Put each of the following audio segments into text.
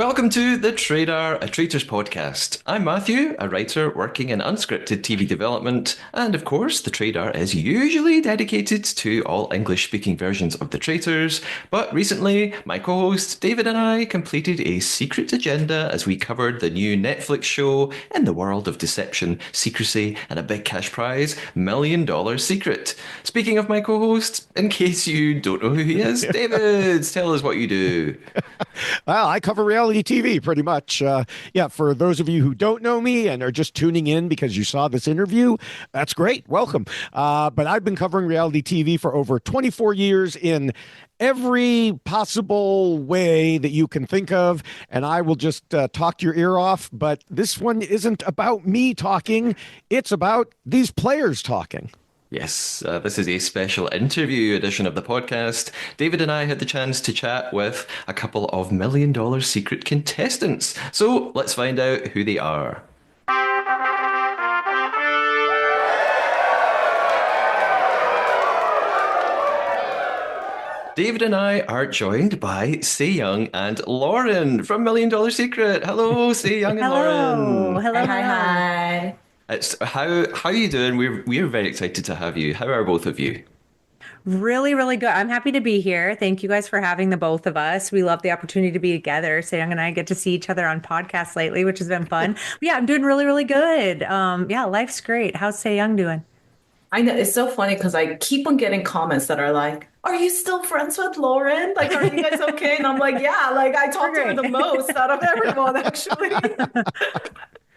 Welcome to The Trader, a Traitors podcast. I'm Matthew, a writer working in unscripted TV development, and of course, The Trader is usually dedicated to all English-speaking versions of The Traitors, but recently, my co-host David and I completed a secret agenda as we covered the new Netflix show in the world of deception, secrecy, and a big cash prize, $1 Million Secret. Speaking of my co-host, in case you don't know who he is, David, tell us what you do. Well, I cover reality TV pretty much. Yeah, for those of you who don't know me and are just tuning in because you saw this interview, that's great. Welcome. But I've been covering reality TV for over 24 years in every possible way that you can think of. And I will just talk your ear off. But this one isn't about me talking, it's about these players talking. Yes, this is a special interview edition of the podcast. David and I had the chance to chat with a couple of $1 Million Secret contestants. So let's find out who they are. David and I are joined by Se Young and Lauren from $1 Million Secret. Hello, Se Young and Hello. Lauren. Hello. Hi. It's how are you doing? We're very excited to have you. How are both of you? Really, really good. I'm happy to be here. Thank you guys for having the both of us. We love the opportunity to be together. Se Young and I get to see each other on podcasts lately, which has been fun. But yeah, I'm doing really, really good. Yeah, life's great. How's Se Young doing? I know it's so funny because I keep on getting comments that are like, "Are you still friends with Lauren? Like, are you guys okay?" And I'm like, "Yeah, like I talk to her the most out of everyone, actually."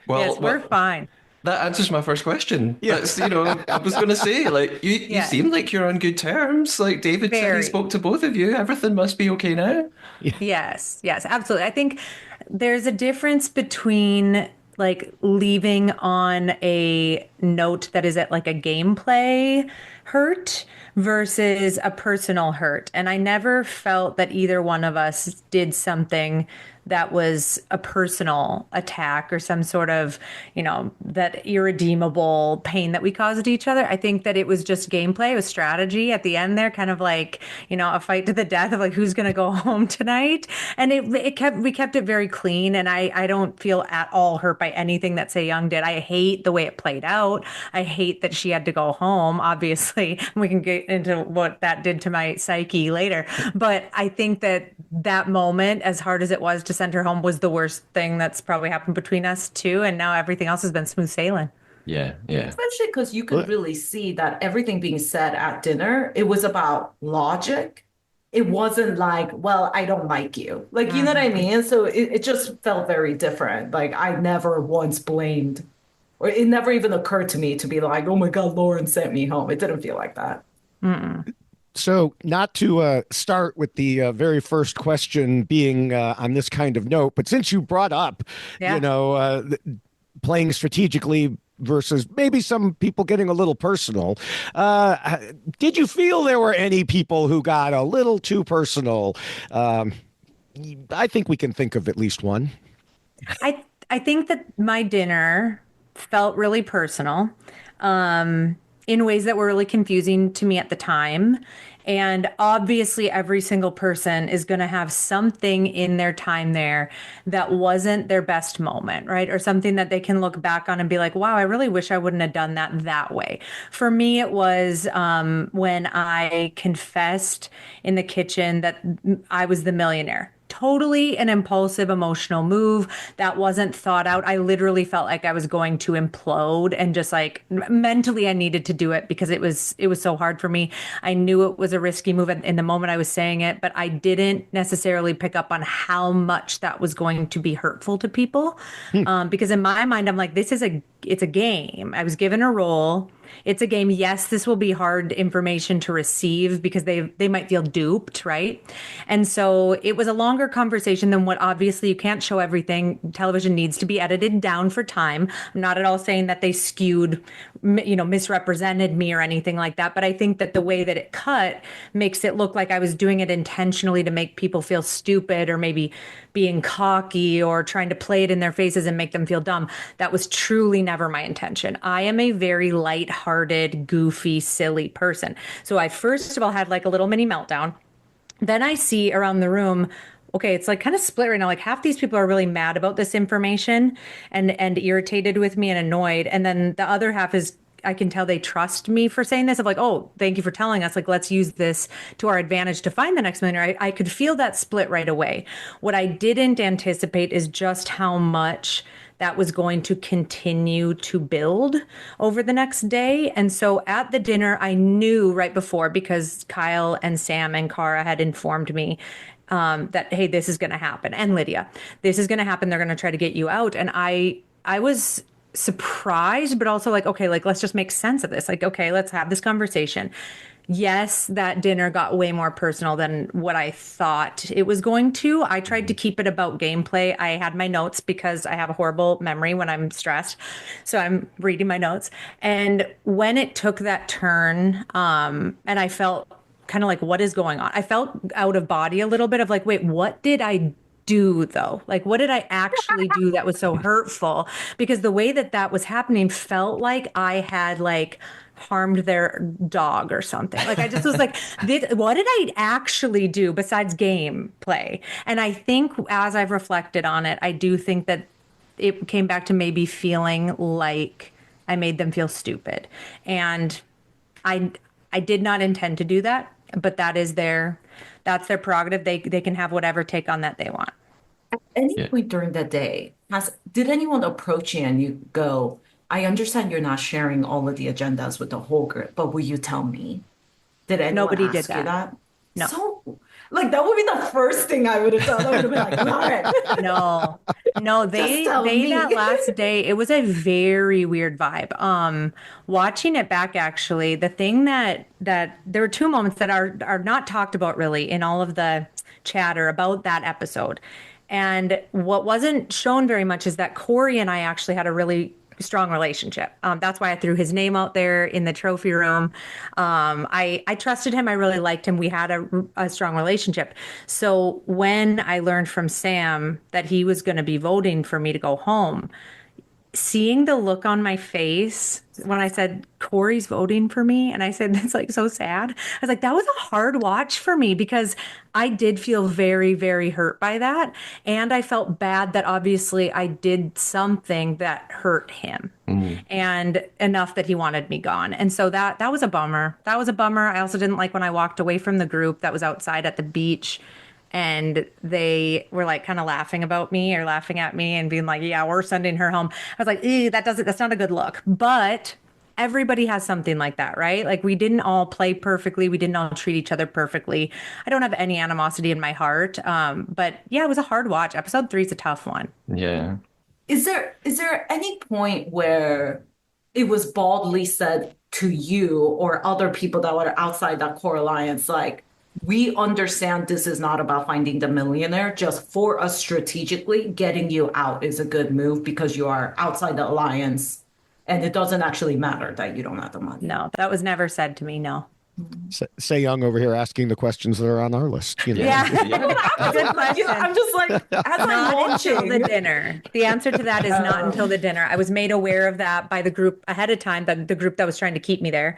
Well, Yes, we're fine. that answers my first question. Yeah. That's, I was going to say, like, you Yeah. seem like you're on good terms. Like David said, he Very. spoke to both of you. Everything must be okay now. Yes, absolutely. I think there's a difference between like leaving on a note that is at like a gameplay hurt versus a personal hurt. And I never felt that either one of us did something that was a personal attack or some sort of, that irredeemable pain that we caused each other. I think that it was just gameplay, it was strategy at the end there, kind of like, a fight to the death of like who's going to go home tonight. And we kept it very clean. And I don't feel at all hurt by anything that Se Young did. I hate the way it played out. I hate that she had to go home, obviously. We can get into what that did to my psyche later. But I think that moment, as hard as it was to send her home, was the worst thing that's probably happened between us too. And now everything else has been smooth sailing. Yeah, yeah. Especially because you could really see that everything being said at dinner, it was about logic. It wasn't like, well, I don't like you. Like, you know what I mean? So it just felt very different. Like, I never once blamed, or it never even occurred to me to be like, oh my God, Lauren sent me home. It didn't feel like that. So, not to start with the very first question being on this kind of note, but since you brought up, Yeah. playing strategically versus maybe some people getting a little personal, did you feel there were any people who got a little too personal? I think we can think of at least one. I think that my dinner felt really personal, in ways that were really confusing to me at the time. And obviously, every single person is going to have something in their time there that wasn't their best moment, right? Or something that they can look back on and be like, wow, I really wish I wouldn't have done that way. For me, it was when I confessed in the kitchen that I was the millionaire. Totally an impulsive emotional move that wasn't thought out. I literally felt like I was going to implode, and just like mentally I needed to do it because it was so hard for me. I knew it was a risky move in the moment I was saying it, but I didn't necessarily pick up on how much that was going to be hurtful to people. Because in my mind, I'm like, it's a game. I was given a role. It's a game. Yes, this will be hard information to receive because they might feel duped, right? And so it was a longer conversation than what obviously you can't show everything. Television needs to be edited down for time. I'm not at all saying that they skewed, misrepresented me or anything like that. But I think that the way that it cut makes it look like I was doing it intentionally to make people feel stupid or maybe being cocky or trying to play it in their faces and make them feel dumb. That was truly never my intention. I am a very lighthearted, goofy, silly person. So I first of all had like a little mini meltdown. Then I see around the room, okay, it's like kind of split right now. Like half these people are really mad about this information and irritated with me and annoyed. And then the other half is I can tell they trust me for saying this of like, oh, thank you for telling us. Like, let's use this to our advantage to find the next millionaire. I could feel that split right away. What I didn't anticipate is just how much that was going to continue to build over the next day. And so at the dinner, I knew right before because Kyle and Sam and Cara had informed me that, hey, this is going to happen. And Lydia, this is going to happen. They're going to try to get you out. And I was surprised, but also like, okay, like let's just make sense of this. Like, okay, let's have this conversation. Yes, that dinner got way more personal than what I thought it was going to. I tried to keep it about gameplay. I had my notes because I have a horrible memory when I'm stressed. So I'm reading my notes. And when it took that turn, and I felt kind of like, what is going on? I felt out of body a little bit of like, wait, what did I do though? Like, what did I actually do that was so hurtful? Because the way that that was happening felt like I had like harmed their dog or something. Like I just was like, what did I actually do besides game play? And I think as I've reflected on it, I do think that it came back to maybe feeling like I made them feel stupid. And I did not intend to do that, but that's their prerogative. They can have whatever take on that they want. At any point during the day, did anyone approach you and you go, I understand you're not sharing all of the agendas with the whole group, but will you tell me? Did anyone Nobody did ask you that? No. So, like, that would be the first thing I would have done. I would have been like, Lauren. No, they tell me. that last day, it was a very weird vibe. Watching it back, actually, the thing that there were two moments that are not talked about really in all of the chatter about that episode. And what wasn't shown very much is that Corey and I actually had a really strong relationship. That's why I threw his name out there in the trophy room. I trusted him. I really liked him. We had a strong relationship. So when I learned from Sam that he was going to be voting for me to go home, seeing the look on my face when I said Corey's voting for me, and I said that's like so sad. I was like, that was a hard watch for me because I did feel very, very hurt by that, and I felt bad that obviously I did something that hurt him, and enough that he wanted me gone. And so that was a bummer. That was a bummer. I also didn't like when I walked away from the group that was outside at the beach. And they were like kind of laughing about me or laughing at me and being like, yeah, we're sending her home. I was like, that's not a good look. But everybody has something like that, right? Like we didn't all play perfectly. We didn't all treat each other perfectly. I don't have any animosity in my heart. But yeah, it was a hard watch. Episode 3 is a tough one. Yeah. Is there any point where it was baldly said to you or other people that were outside that core alliance, like, we understand this is not about finding the millionaire, just for us strategically, getting you out is a good move because you are outside the alliance and it doesn't actually matter that you don't have the money. No, that was never said to me. No. Say Young over here asking the questions that are on our list. You know? Yeah. Good question. I'm just like, as I'm Not watching. until the dinner. The answer to that is not until the dinner. I was made aware of that by the group ahead of time, the group that was trying to keep me there.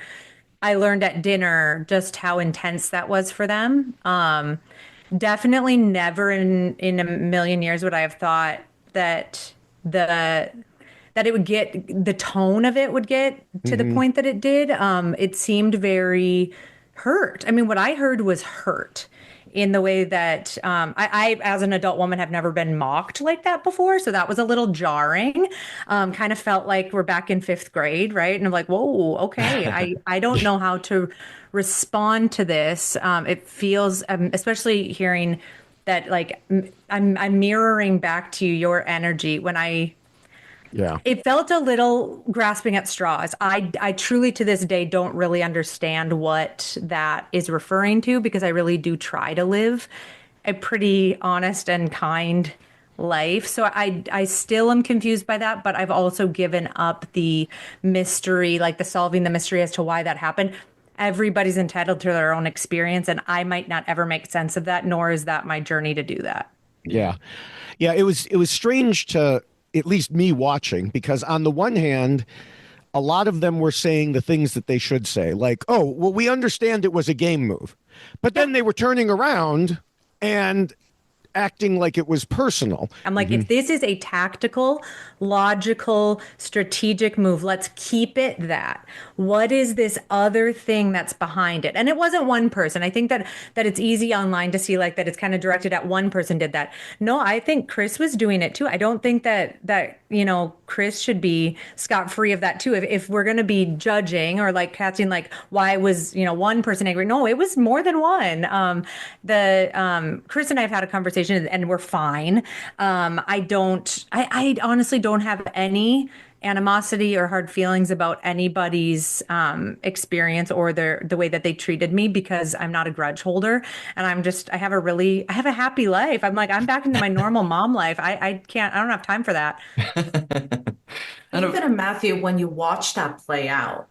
I learned at dinner just how intense that was for them. Definitely never in a million years would I have thought that it would get, the tone of it would get to the point that it did. It seemed very hurt. I mean, what I heard was hurt in the way that I, as an adult woman, have never been mocked like that before. So that was a little jarring. Kind of felt like we're back in 5th grade, right? And I'm like, whoa, okay. I don't know how to respond to this. It feels, especially hearing that, like, I'm mirroring back to your energy when Yeah. it felt a little grasping at straws. I truly to this day don't really understand what that is referring to because I really do try to live a pretty honest and kind life. So I still am confused by that, but I've also given up the mystery, like the solving the mystery as to why that happened. Everybody's entitled to their own experience, and I might not ever make sense of that, nor is that my journey to do that. Yeah. Yeah. It was strange to at least me watching, because on the one hand, a lot of them were saying the things that they should say, like, oh, well, we understand it was a game move. But then they were turning around and acting like it was personal. I'm like, if this is a tactical, logical, strategic move, let's keep it that. What is this other thing that's behind it? And it wasn't one person. I think that it's easy online to see like that it's kind of directed at one person did that. No, I think Chris was doing it too. I don't think that Chris should be scot-free of that too. If we're going to be judging or like casting like why was one person angry? No, it was more than one. Chris and I have had a conversation and we're fine. I honestly don't have any animosity or hard feelings about anybody's experience or the way that they treated me because I'm not a grudge holder and I have a happy life. I'm back into my normal mom life. I don't have time for that. Even Matthew, when you watch that play out,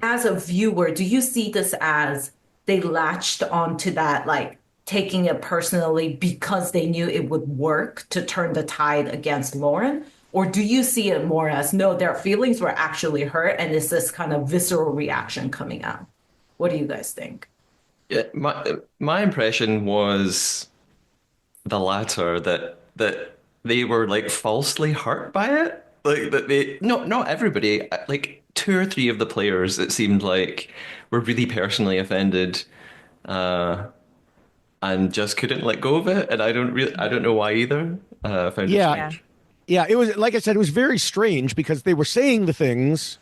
as a viewer, do you see this as they latched onto that, like taking it personally because they knew it would work to turn the tide against Lauren? Or do you see it more as, no, their feelings were actually hurt and it's this kind of visceral reaction coming out? What do you guys think? Yeah, my impression was the latter, that they were like falsely hurt by it. Like that not everybody, like two or three of the players, it seemed like were really personally offended, and just couldn't let go of it. And I don't know why either. I found it strange. Yeah, it was, like I said, it was very strange because they were saying the things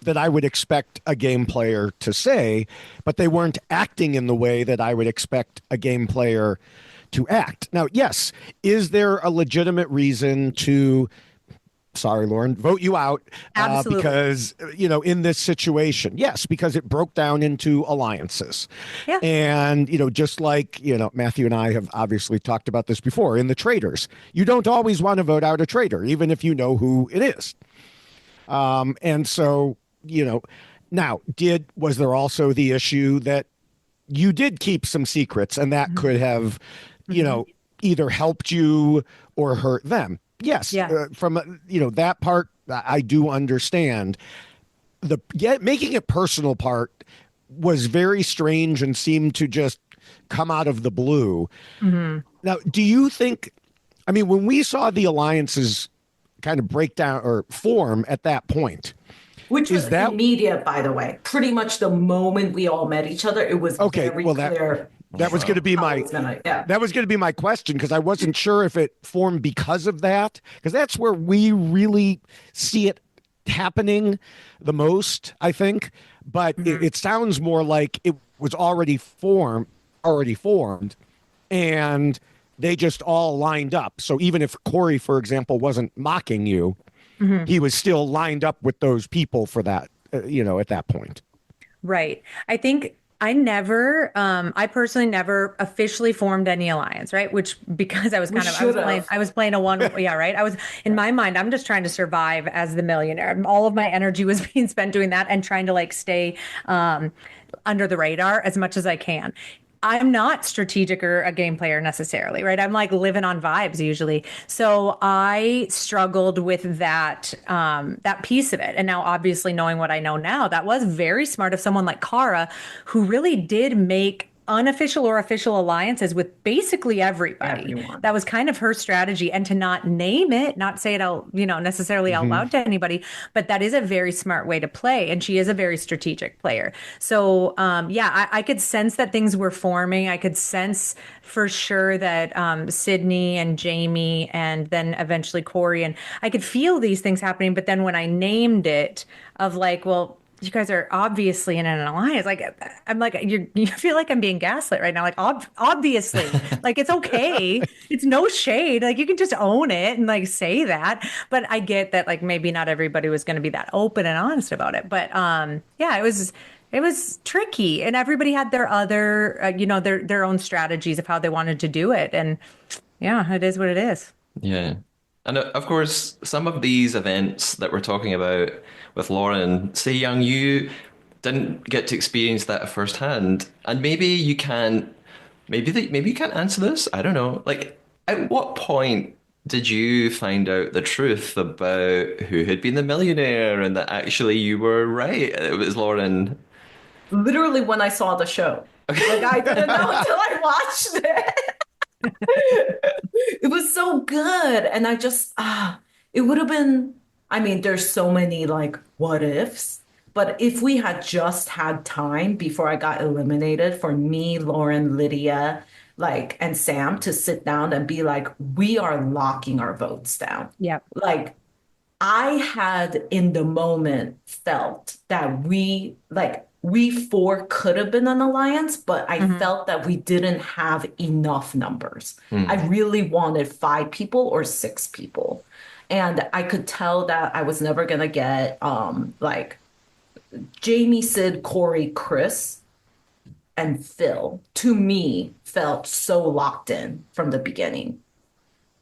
that I would expect a game player to say, but they weren't acting in the way that I would expect a game player to act. Now, yes, is there a legitimate reason to, sorry, Lauren, vote you out because, in this situation? Yes, because it broke down into alliances. Yeah. And, just like, Matthew and I have obviously talked about this before in the traitors, you don't always want to vote out a traitor, even if you know who it is. And so, now, was there also the issue that you did keep some secrets and that could have, either helped you or hurt them? Yes, yeah. From that part, I do understand. Making it personal part was very strange and seemed to just come out of the blue. Now, do you think? I mean, when we saw the alliances kind of break down or form at that point, which was immediate, by the way, pretty much the moment we all met each other, it was very clear. That was going to be my question, because I wasn't sure if it formed because of that, because that's where we really see it happening the most, I think. But it sounds more like it was already formed, and they just all lined up. So even if Corey, for example, wasn't mocking you, he was still lined up with those people for that, at that point. Right. I think I personally never officially formed any alliance, right? Which, because I was playing a one, right? I was, in my mind, I'm just trying to survive as the millionaire. All of my energy was being spent doing that and trying to like stay under the radar as much as I can. I'm not strategic or a game player necessarily, right? I'm like living on vibes usually. So I struggled with that piece of it. And now, obviously, knowing what I know now, that was very smart of someone like Cara, who really did make unofficial or official alliances with basically everybody. Everyone. That was kind of her strategy, and to not name it, not say it out, necessarily out loud to anybody, but that is a very smart way to play. And she is a very strategic player. So I could sense that things were forming. I could sense for sure that Sydney and Jamie and then eventually Corey, and I could feel these things happening. But then when I named it, of like, well, you guys are obviously in an alliance. Like, I'm like, you feel like I'm being gaslit right now. Like, obviously, like, it's okay. It's no shade. Like, you can just own it and like say that. But I get that, like, maybe not everybody was going to be that open and honest about it. But it was tricky, and everybody had their other, their own strategies of how they wanted to do it. And yeah, it is what it is. Yeah. And of course, some of these events that we're talking about with Lauren, Se-Young, you didn't get to experience that firsthand, and maybe you can't answer this. I don't know. Like, at what point did you find out the truth about who had been the millionaire and that actually you were right? It was Lauren. Literally when I saw the show. Like, I didn't know until I watched it. It was so good. And I just, it would have been, I mean, there's so many like what ifs, but if we had just had time before I got eliminated for me, Lauren, Lydia, like, and Sam to sit down and be like, we are locking our votes down. Yep. Like, I had in the moment felt that we four could have been an alliance, but I felt that we didn't have enough numbers. I really wanted 5 people or 6 people. And I could tell that I was never gonna get like Jamie, Sid, Corey, Chris, and Phil, to me, felt so locked in from the beginning.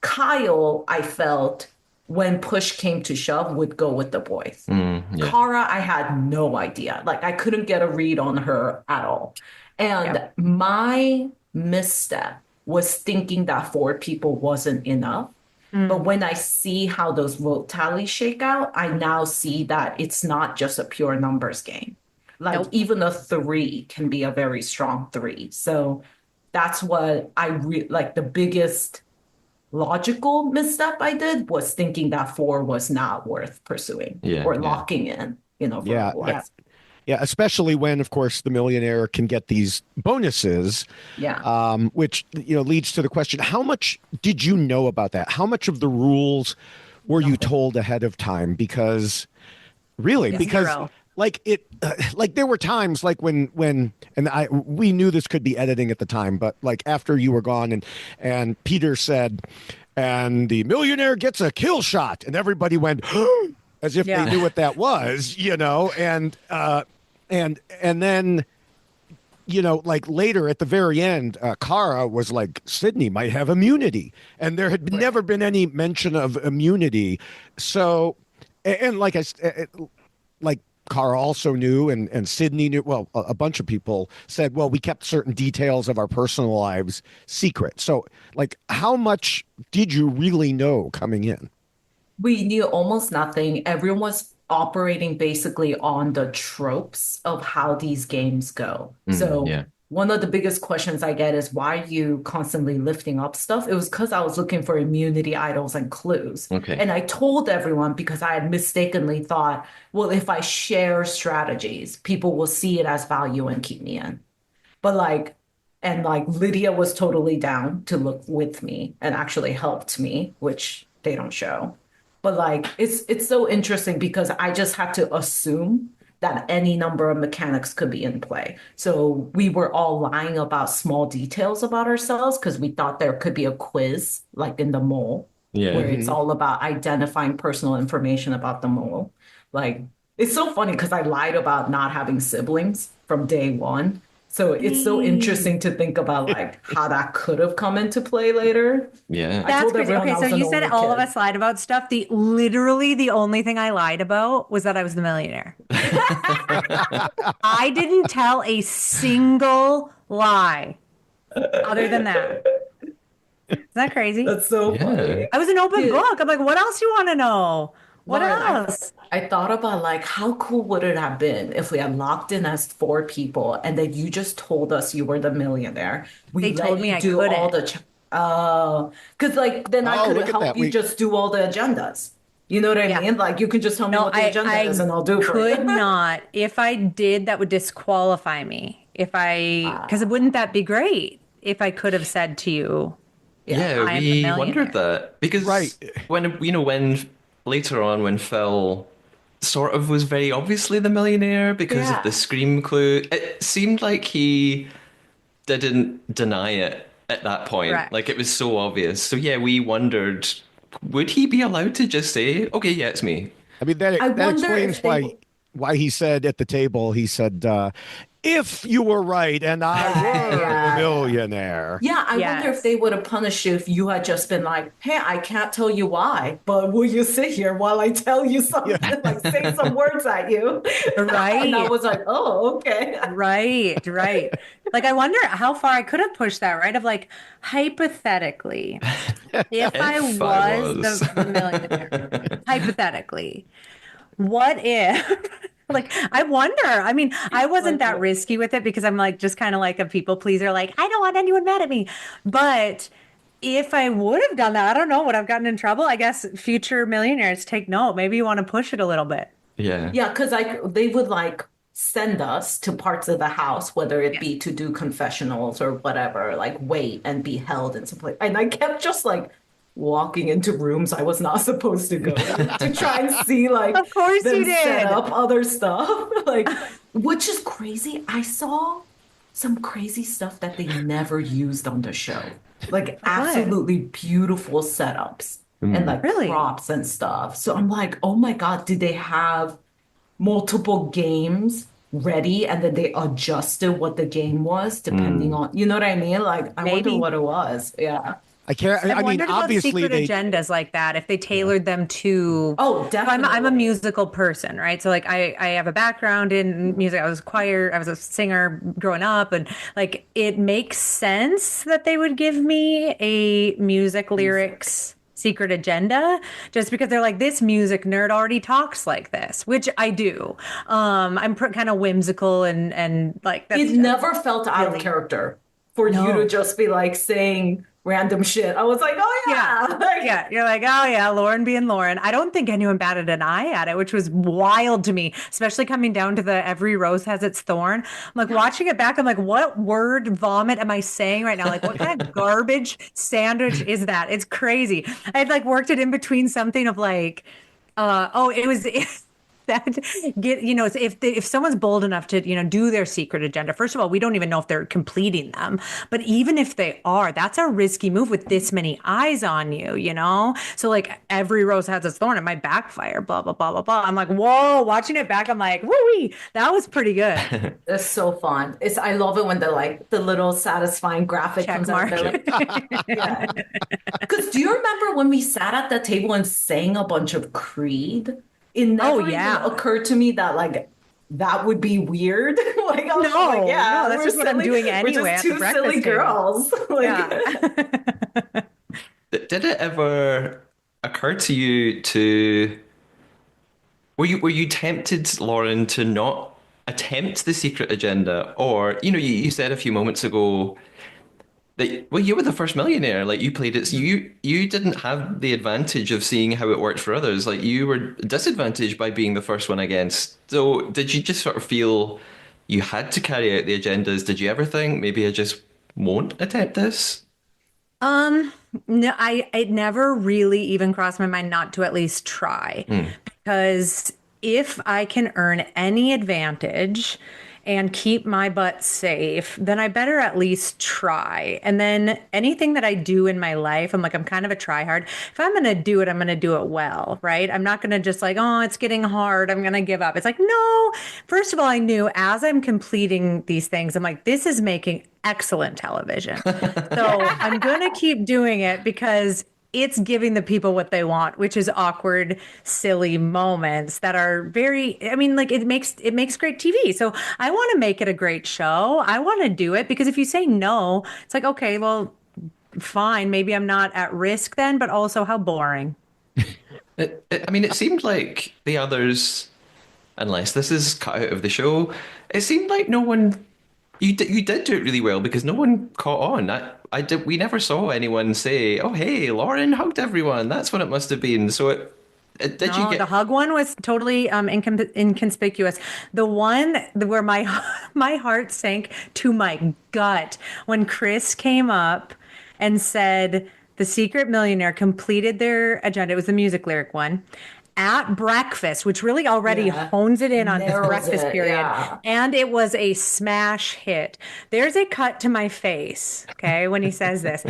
Kyle, I felt when push came to shove, would go with the boys. Yeah. Cara, I had no idea. Like I couldn't get a read on her at all. And my misstep was thinking that 4 people wasn't enough. But when I see how those vote tallies shake out, I now see that it's not just a pure numbers game. Like even a 3 can be a very strong 3. So that's what like the biggest logical misstep I did was thinking that 4 was not worth pursuing or locking in, for Yeah, alliance. yeah, especially when, of course, the millionaire can get these bonuses. Yeah. Which leads to the question: how much did you know about that? How much of the rules were you told ahead of time? Because Zero. like like there were times like when we knew this could be editing at the time, but like after you were gone and Peter said, and the millionaire gets a kill shot, and everybody went as if they knew what that was, and then like later at the very end, Cara was like, Sydney might have immunity, and there had never been any mention of immunity. So, and like like Cara also knew, and Sydney knew. Well, a bunch of people said, well, we kept certain details of our personal lives secret. So, like, how much did you really know coming in? We knew almost nothing. Everyone was operating basically on the tropes of how these games go. So one of the biggest questions I get is why are you constantly lifting up stuff? It was because I was looking for immunity idols and clues. Okay. And I told everyone because I had mistakenly thought, well, if I share strategies, people will see it as value and keep me in. But like Lydia was totally down to look with me and actually helped me, which they don't show. But like it's so interesting because I just had to assume that any number of mechanics could be in play. So we were all lying about small details about ourselves because we thought there could be a quiz like in the mole where it's all about identifying personal information about the mole. Like it's so funny because I lied about not having siblings from day one. So it's so interesting to think about like how that could have come into play later. Yeah. That's crazy. Okay, so you said all of us lied about stuff. Literally the only thing I lied about was that I was the millionaire. I didn't tell a single lie other than that. Isn't that crazy? That's so funny. I was an open book. I'm like, what else do you want to know? What else? I thought about like how cool would it have been if we had locked in as 4 people and then you just told us you were the millionaire. They told me I couldn't. Because like then I could help you just do all the agendas. You know what I mean? Like you can just tell me what the agenda is and I'll do it for you. Could not. If I did, that would disqualify me. Because wouldn't that be great if I could have said to you, yeah, we wondered that because when later on when Phil sort of was very obviously the millionaire because of the scream clue, it seemed like he didn't deny it at that point. Correct. Like it was so obvious. So yeah, we wondered, would he be allowed to just say, okay, yeah, it's me? I mean, that explains why he said at the table, he said, if you were right and I were the millionaire. Yeah, I wonder if they would have punished you if you had just been like, hey, I can't tell you why, but will you sit here while I tell you something, like say some words at you? Right. And I was like, oh, okay. Right. Like, I wonder how far I could have pushed that, right? Of like, hypothetically, if I was the millionaire, hypothetically, what if... Like, I wonder. I mean, I wasn't that risky with it because I'm like just kind of like a people pleaser. Like, I don't want anyone mad at me. But if I would have done that, I don't know, would I've gotten in trouble? I guess future millionaires take note. Maybe you want to push it a little bit. Yeah. Yeah, because they would like send us to parts of the house, whether it be to do confessionals or whatever, like wait and be held in some place. And I kept just like walking into rooms I was not supposed to go to try and see like Of course them you did. set up other stuff. Like, which is crazy. I saw some crazy stuff that they never used on the show. Like absolutely beautiful setups and like Really? props and stuff. So I'm like, oh my God, did they have multiple games ready and then they adjusted what the game was depending on, you know what I mean? Like, I Maybe. wonder what it was. Yeah. I can't. I mean, wondered about obviously secret they. agendas like that, if they tailored them to. Oh, So I'm a definitely. musical person, right? So like I have a background in music. I was choir, I was a singer growing up, and like it makes sense that they would give me a music lyrics secret agenda just because they're like, this music nerd already talks like this, which I do. I'm kind of whimsical and like that's It never felt out of really- character for you No. to just be like saying random shit. I was like, oh yeah. Like, Yeah, you're like, oh yeah, Lauren being Lauren. I don't think anyone batted an eye at it, which was wild to me, especially coming down to the every rose has its thorn. I'm like watching it back, I'm like, what word vomit am I saying right now? Like, what kind of garbage sandwich is that? It's crazy. I had like worked it in between something of like, it was that if someone's bold enough to do their secret agenda, first of all, we don't even know if they're completing them, but even if they are, that's a risky move with this many eyes on you, so like every rose has its thorn, it might backfire, blah blah blah blah blah. I'm like, whoa, watching it back, I'm like, woo-wee, that was pretty good. it's so fun. I love it when the little satisfying graphic Check comes out. They're mark. like, yeah. Because do you remember when we sat at the table and sang a bunch of Creed? It never even yeah. occurred to me that like that would be weird. Like I was No, like, yeah, no, that's we're just what I'm silly- doing we're anyway at just the two breakfast silly table. girls. Like, Yeah. Did it ever occur to you to were you tempted, Lauren, to not attempt the secret agenda? Or, you said a few moments ago that you were the first millionaire, like you played it, so you didn't have the advantage of seeing how it worked for others. Like you were disadvantaged by being the first one against. So did you just sort of feel you had to carry out the agendas? Did you ever think maybe I just won't attempt this? No, it never really even crossed my mind not to at least try, because if I can earn any advantage and keep my butt safe, then I better at least try. And then anything that I do in my life, I'm kind of a tryhard. If I'm going to do it, I'm going to do it well, right? I'm not going to just like, oh, it's getting hard, I'm going to give up. It's like, no, first of all, I knew as I'm completing these things, I'm like, this is making excellent television. So I'm going to keep doing it because it's giving the people what they want, which is awkward, silly moments that are it makes great TV. So I want to make it a great show. I want to do it because if you say no, it's like, okay, well, fine. Maybe I'm not at risk then, but also how boring. It seemed like the others, unless this is cut out of the show, it seemed like no one. You did do it really well because no one caught on. We never saw anyone say, "Oh, hey, Lauren hugged everyone." That's what it must have been. So, did you No, get the hug one was totally inconspicuous. The one where my my heart sank to my gut when Chris came up and said the secret millionaire completed their agenda. It was the music lyric one. At breakfast, which really already Yeah. hones it in on this Narrows breakfast it, period. yeah. And it was a smash hit. There's a cut to my face, okay, when he says this.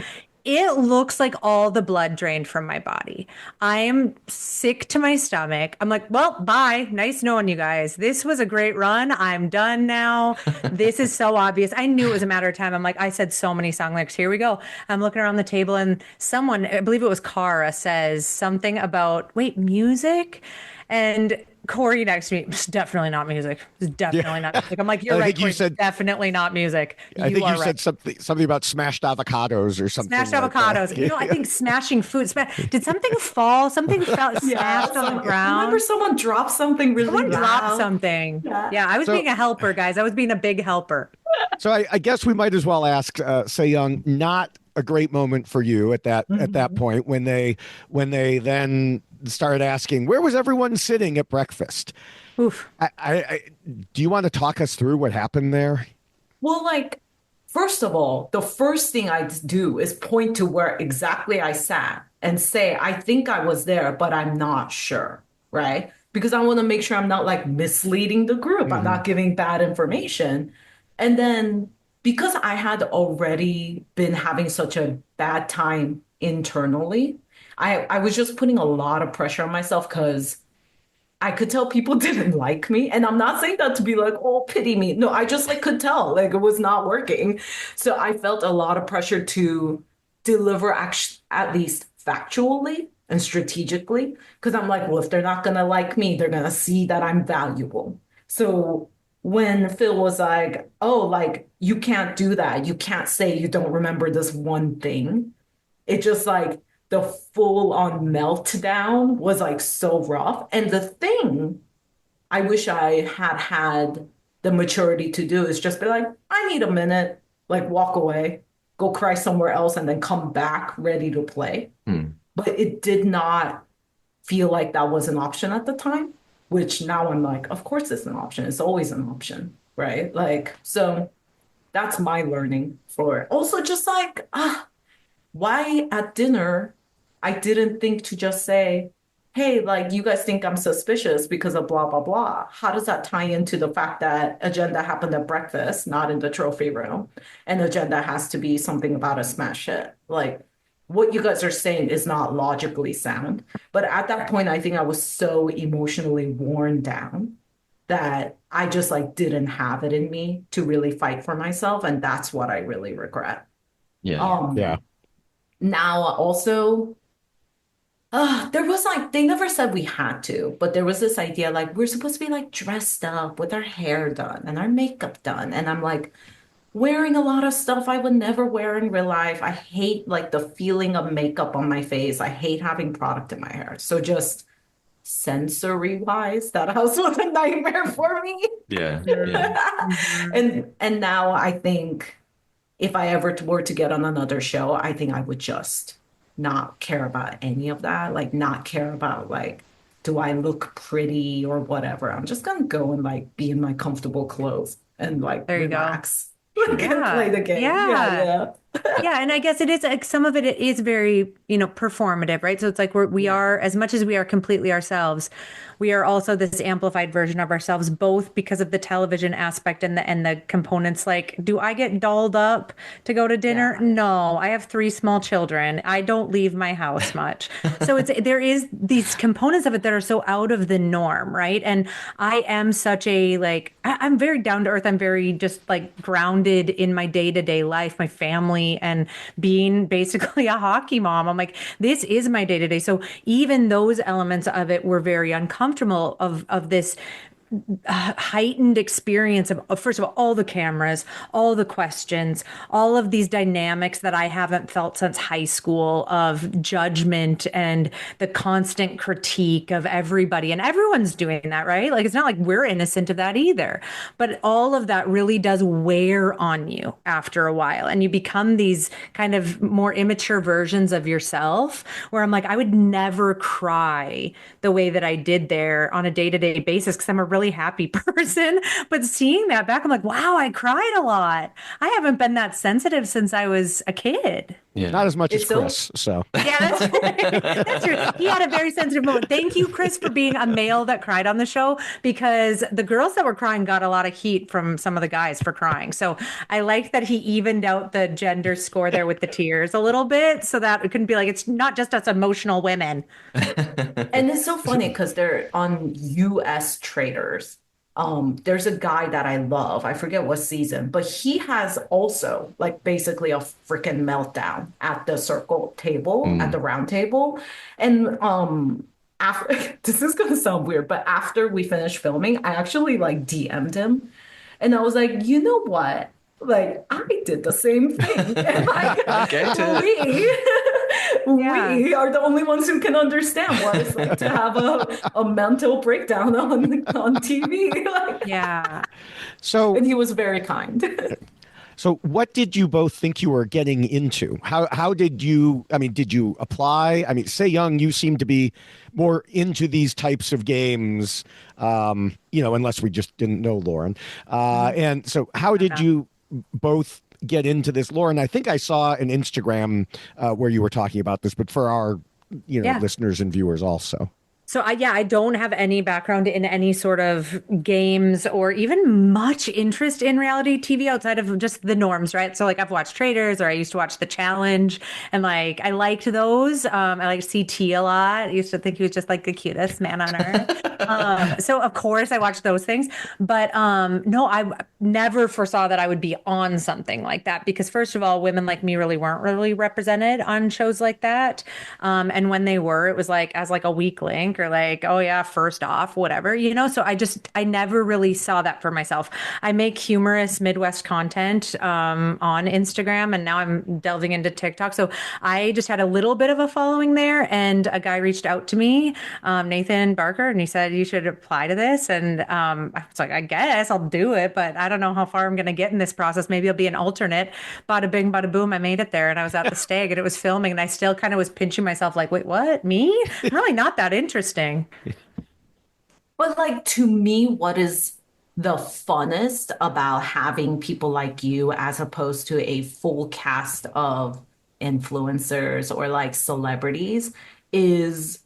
It looks like all the blood drained from my body. I am sick to my stomach. I'm like, well, bye. Nice knowing you guys. This was a great run. I'm done now. This is so obvious. I knew it was a matter of time. I'm like, I said so many song lyrics. Here we go. I'm looking around the table and someone, I believe it was Cara, says something about, wait, music? And Corey next to me, it's definitely not music. It's definitely not music. I'm like, you're I right, think you Corey, said- definitely not music. I think are you right. said something about smashed avocados or something. Smashed like that. avocados. I think smashing food. Did something fall? Something fell, smashed on the I ground. remember someone dropped something really Someone dropped loud. something. Yeah. Yeah, I was So- being a helper, guys. I was being a big helper. So I guess we might as well ask Se Young, not a great moment for you at that point when they then started asking, where was everyone sitting at breakfast? Oof. Do you want to talk us through what happened there? Well, like, first of all, the first thing I do is point to where exactly I sat and say, I think I was there, but I'm not sure, right? Because I want to make sure I'm not like misleading the group. I'm not giving bad information. And then because I had already been having such a bad time internally, I was just putting a lot of pressure on myself because I could tell people didn't like me. And I'm not saying that to be like, oh, pity me. No, I just like could tell like it was not working. So I felt a lot of pressure to deliver at least factually and strategically. Because I'm like, well, if they're not going to like me, they're going to see that I'm valuable. So when Phil was like, oh, like, you can't do that. You can't say you don't remember this one thing. It just like, the full on meltdown was like so rough. And the thing I wish I had the maturity to do is just be like, I need a minute, like walk away, go cry somewhere else, and then come back ready to play. But it did not feel like that was an option at the time, which now I'm like, of course it's an option. It's always an option, right? Like, so that's my learning for it. Also just like, why at dinner I didn't think to just say, hey, like you guys think I'm suspicious because of blah, blah, blah. How does that tie into the fact that agenda happened at breakfast, not in the trophy room? And agenda has to be something about a smash hit. Like what you guys are saying is not logically sound. But at that point, I think I was so emotionally worn down that I just like didn't have it in me to really fight for myself. And that's what I really regret. Yeah. Now also, there was like, they never said we had to, but there was this idea like we're supposed to be like dressed up with our hair done and our makeup done. And I'm like wearing a lot of stuff I would never wear in real life. I hate like the feeling of makeup on my face. I hate having product in my hair. So just sensory wise, that house was a nightmare for me. Yeah. And now I think if I ever were to get on another show, I think I would just not care about any of that. Like not care about like, do I look pretty or whatever. I'm just gonna go and like be in my comfortable clothes and like There you go. relax. Like, and play the game. Yeah. Yeah, and I guess it is like some of it is very, performative, right? So it's like we are, as much as we are completely ourselves, we are also this amplified version of ourselves, both because of the television aspect and the components. Like, do I get dolled up to go to dinner? Yeah. No, I have 3 small children. I don't leave my house much. So there is these components of it that are so out of the norm, right? And I am such a I'm very down to earth. I'm very just like grounded in my day-to-day life, my family, and being basically a hockey mom. I'm like, this is my day to day. So even those elements of it were very uncomfortable of this heightened experience of first of all the cameras, all the questions, all of these dynamics that I haven't felt since high school of judgment and the constant critique of everybody. And everyone's doing that, right? Like it's not like we're innocent of that either. But all of that really does wear on you after a while. And you become these kind of more immature versions of yourself where I'm like, I would never cry the way that I did there on a day-to-day basis because I'm a really happy person. But seeing that back, I'm like, wow, I cried a lot. I haven't been that sensitive since I was a kid. Yeah. Not as much as It's so- Chris. So Yeah, that's true. He had a very sensitive moment. Thank you, Chris, for being a male that cried on the show because the girls that were crying got a lot of heat from some of the guys for crying. So I liked that he evened out the gender score there with the tears a little bit so that it couldn't be like, it's not just us emotional women. And it's so funny because they're on US Traders. There's a guy that I love. I forget what season, but he has also like basically a freaking meltdown at the circle table, at the round table. And after this is gonna sound weird, but after we finished filming, I actually like DM'd him and I was like, you know what? Like I did the same thing. And like I get it. we are the only ones who can understand what it's like to have a mental breakdown on TV. Like, Yeah. so and he was very kind. So what did you both think you were getting into? How did you, I mean, did you apply? I mean, Say Young, you seem to be more into these types of games, unless we just didn't know Lauren. And so how did you both get into this? Lauren, I think I saw an Instagram where you were talking about this, but for our, listeners and viewers also. So I don't have any background in any sort of games or even much interest in reality TV outside of just the norms, right? So like I've watched Traders, or I used to watch The Challenge, and like I liked those. I liked CT a lot. I used to think he was just like the cutest man on earth. So of course I watched those things, but no, I never foresaw that I would be on something like that, because first of all, women like me weren't really represented on shows like that. And when they were, it was like as like a weak link, or like, oh yeah, first off, whatever, so I never really saw that for myself. I make humorous Midwest content on Instagram, and now I'm delving into TikTok. So I just had a little bit of a following there, and a guy reached out to me, Nathan Barker, and he said, you should apply to this. And I was like, I guess I'll do it, but I don't know how far I'm going to get in this process. Maybe I'll be an alternate. Bada bing, bada boom. I made it there, and I was at the Stag, and it was filming, and I still kind of was pinching myself like, wait, what? Me? I'm really not that interesting. But like, to me, what is the funnest about having people like you as opposed to a full cast of influencers or like celebrities is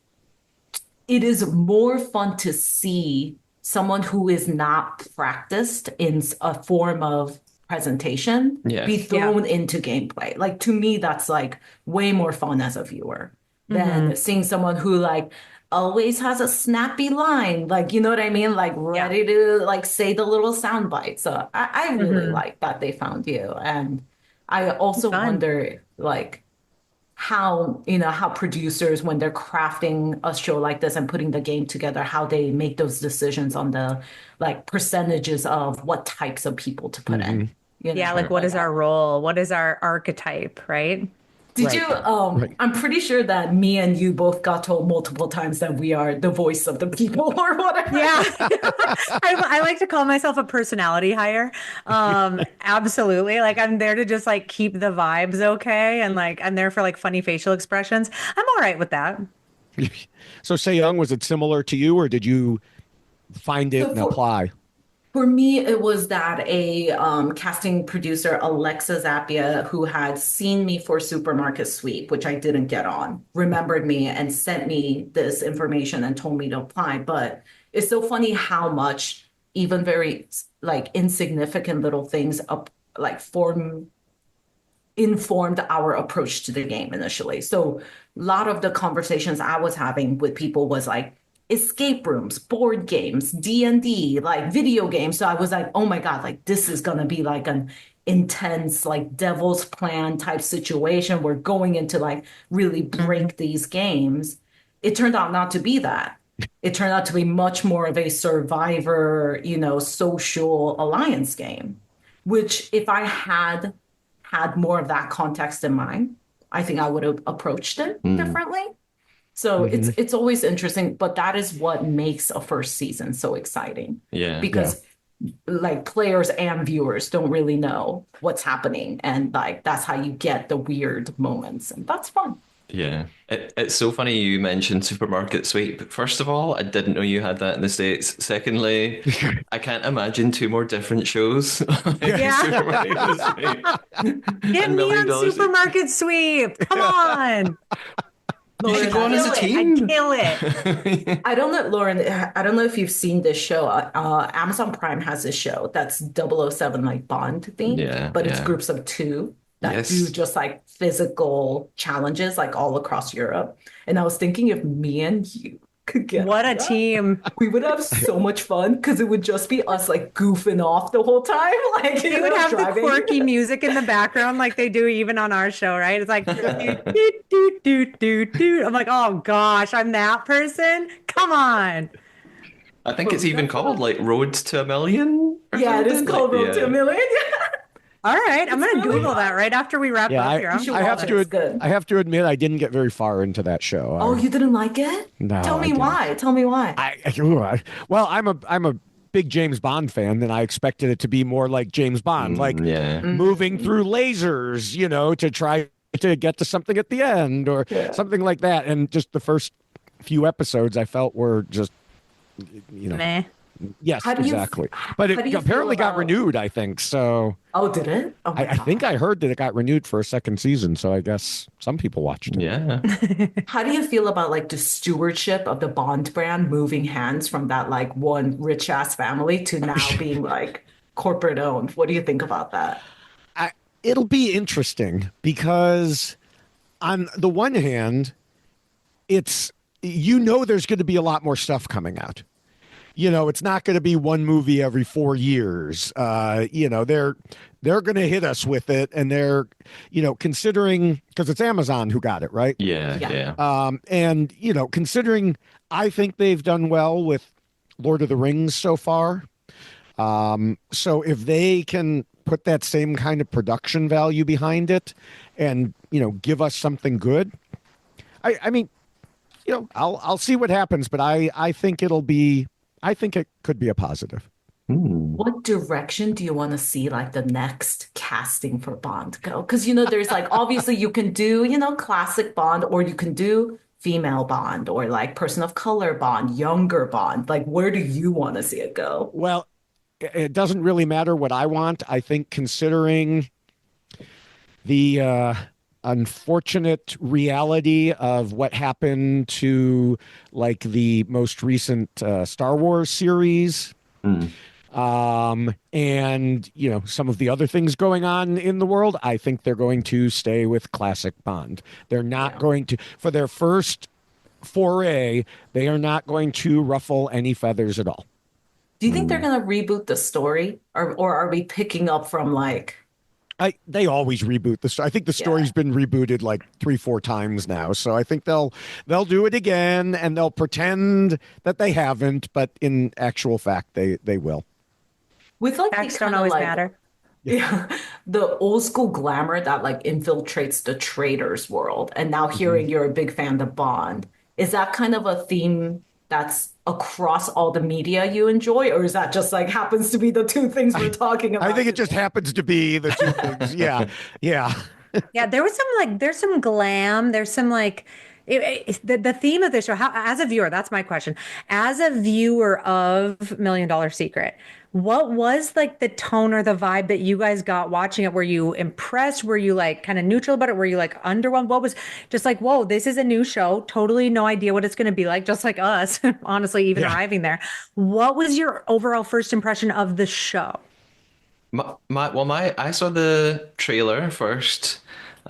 it is more fun to see someone who is not practiced in a form of presentation be thrown into gameplay. Like, to me, that's like way more fun as a viewer than seeing someone who like always has a snappy line, like, you know what I mean? Like ready to like say the little sound bite. So I really like that they found you. And I also wonder like how producers, when they're crafting a show like this and putting the game together, how they make those decisions on the like percentages of what types of people to put in. Like what is our role? What is our archetype, right? Did you, I'm pretty sure that me and you both got told multiple times that we are the voice of the people or whatever. Yeah. I like to call myself a personality hire. Absolutely. Like I'm there to just like keep the vibes okay. And like, I'm there for like funny facial expressions. I'm all right with that. So Say Young, was it similar to you, or did you find it and apply? For me, it was that a casting producer, Alexa Zappia, who had seen me for Supermarket Sweep, which I didn't get on, remembered me and sent me this information and told me to apply. But it's so funny how much even very like insignificant little things informed our approach to the game initially. So a lot of the conversations I was having with people was like, escape rooms, board games, D&D, like video games. So I was like, oh my God, like this is going to be like an intense, like devil's plan type situation. We're going into like really break these games. It turned out not to be that. It turned out to be much more of a survivor, social alliance game, which if I had more of that context in mind, I think I would have approached it differently. So it's always interesting, but that is what makes a first season so exciting. Yeah. Because like players and viewers don't really know what's happening, and like that's how you get the weird moments, and that's fun. Yeah. It's so funny you mentioned Supermarket Sweep. First of all, I didn't know you had that in the States. Secondly, I can't imagine two more different shows. Supermarket Sweep. Get me on Supermarket Sweep. Come on. You should go on as a team. I'd kill it. I don't know, Lauren, I don't know if you've seen this show. Amazon Prime has this show that's 007 like Bond themed, but it's groups of two that do just like physical challenges like all across Europe. And I was thinking if me and you could get what a team, we would have so much fun because it would just be us like goofing off the whole time. Like you would have driving. The quirky music in the background like they do even on our show, right? It's like do. I'm like, oh gosh, I'm that person. Come on. I think it's even called like Road to a Million. Yeah, it is called Road to a Million. All right, I'm going to Google that right after we wrap up here. I have to admit, I didn't get very far into that show. Oh, you didn't like it? No. Tell me why. Tell me why. Well, I'm a big James Bond fan, then I expected it to be more like James Bond, like Yeah. moving through lasers, to try to get to something at the end or something like that. And just the first few episodes I felt were just, Meh. yes, How do you- exactly. But how it do you apparently feel got about- renewed, I think. So Oh, did it? Oh my I think God. I heard that it got renewed for a second season. So I guess some people watched it. Yeah. How do you feel about like the stewardship of the Bond brand moving hands from that like one rich ass family to now being like corporate owned? What do you think about that? It'll be interesting because on the one hand, it's there's going to be a lot more stuff coming out. It's not going to be one movie every 4 years. They're going to hit us with it, and they're considering, because it's Amazon who got it, right? Yeah. Yeah. Yeah. And considering, I think they've done well with Lord of the Rings so far. So if they can put that same kind of production value behind it and give us something good, I mean, I'll see what happens, but I think I think it could be a positive. What direction do you want to see like the next casting for Bond go? Because there's like obviously you can do, classic Bond, or you can do female Bond, or like person of color Bond, younger Bond. Like where do you want to see it go? Well, it doesn't really matter what I want. I think considering the unfortunate reality of what happened to like the most recent Star Wars series, and some of the other things going on in the world, I think they're going to stay with classic Bond. They're not going to, for their first foray, they are not going to ruffle any feathers at all. Do you think they're gonna reboot the story, or are we picking up from like? They always reboot the story. I think the story's been rebooted like 3-4 times now. So I think they'll do it again, and they'll pretend that they haven't, but in actual fact they will. With like Facts the don't kind of always like matter. yeah, the old school glamour that like infiltrates the traders world, and now hearing you're a big fan of Bond, is that kind of a theme that's across all the media you enjoy, or is that just like happens to be the two things we're talking about? I think it just happens to be the two things. Yeah. Yeah, there's some glam. There's some like the theme of the show. How, as a viewer, that's my question. As a viewer of Million Dollar Secret, what was like the tone or the vibe that you guys got watching it? Were you impressed? Were you like kind of neutral about it? Were you like underwhelmed? What was just like, whoa, this is a new show. Totally no idea what it's going to be like, just like us, honestly, even arriving there. What was your overall first impression of the show? I saw the trailer first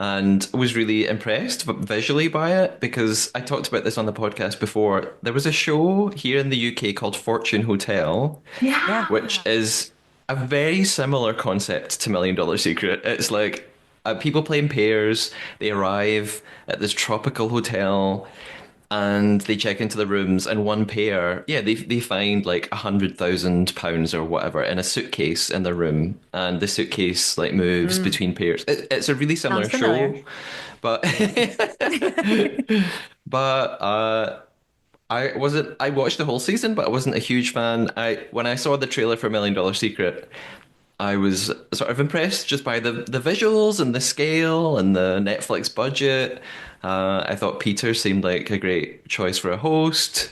and was really impressed visually by it, because I talked about this on the podcast before. There was a show here in the UK called Fortune Hotel, Yeah. which is a very similar concept to Million Dollar Secret. It's like people play in pairs, they arrive at this tropical hotel, and they check into the rooms, and one pair, they find like £100,000 or whatever in a suitcase in the room, and the suitcase like moves between pairs. It's a really similar Sounds familiar. show, but I watched the whole season, but I wasn't a huge fan. When I saw the trailer for Million Dollar Secret, I was sort of impressed just by the visuals and the scale and the Netflix budget. I thought Peter seemed like a great choice for a host.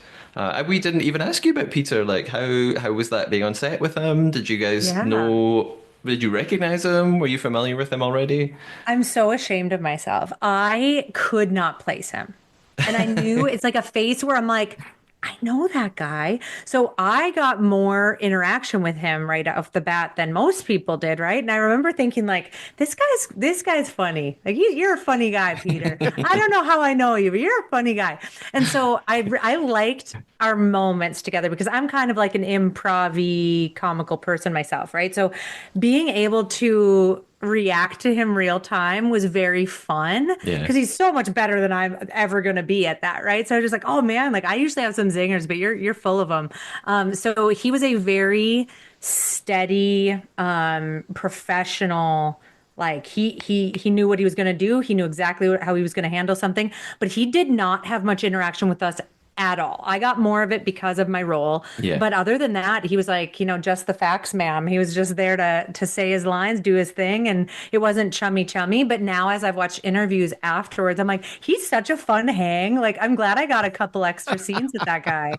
We didn't even ask you about Peter. Like, how was that being on set with him? Did you guys know? Did you recognize him? Were you familiar with him already? I'm so ashamed of myself. I could not place him. And I knew it's like a face where I'm like, I know that guy. So I got more interaction with him right off the bat than most people did, right? And I remember thinking like, this guy's funny. Like you're a funny guy, Peter. I don't know how I know you, but you're a funny guy. And so I liked our moments together, because I'm kind of like an improv-y comical person myself, right? So being able to react to him real time was very fun, because he's so much better than I'm ever going to be at that, right? So I was just like, oh man, like I usually have some zingers, but you're full of them. So he was a very steady, professional. Like he knew what he was going to do. He knew exactly how he was going to handle something, but he did not have much interaction with us at all. I got more of it because of my role. Yeah. But other than that, he was like, just the facts, ma'am. He was just there to say his lines, do his thing. And it wasn't chummy. But now as I've watched interviews afterwards, I'm like, he's such a fun hang. Like, I'm glad I got a couple extra scenes with that guy.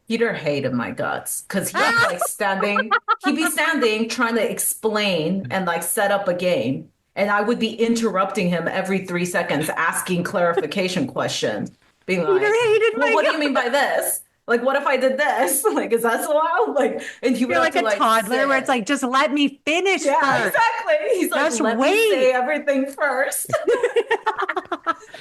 Peter hated my guts because he'd be standing trying to explain and like set up a game. And I would be interrupting him every 3 seconds, asking clarification questions, being like, well, what do you mean by this? Like, what if I did this? Like, is that allowed? Like, and he would You're have like to, a toddler where it's like, just let me finish yeah, first. exactly. He's like, Just let wait. me say everything first.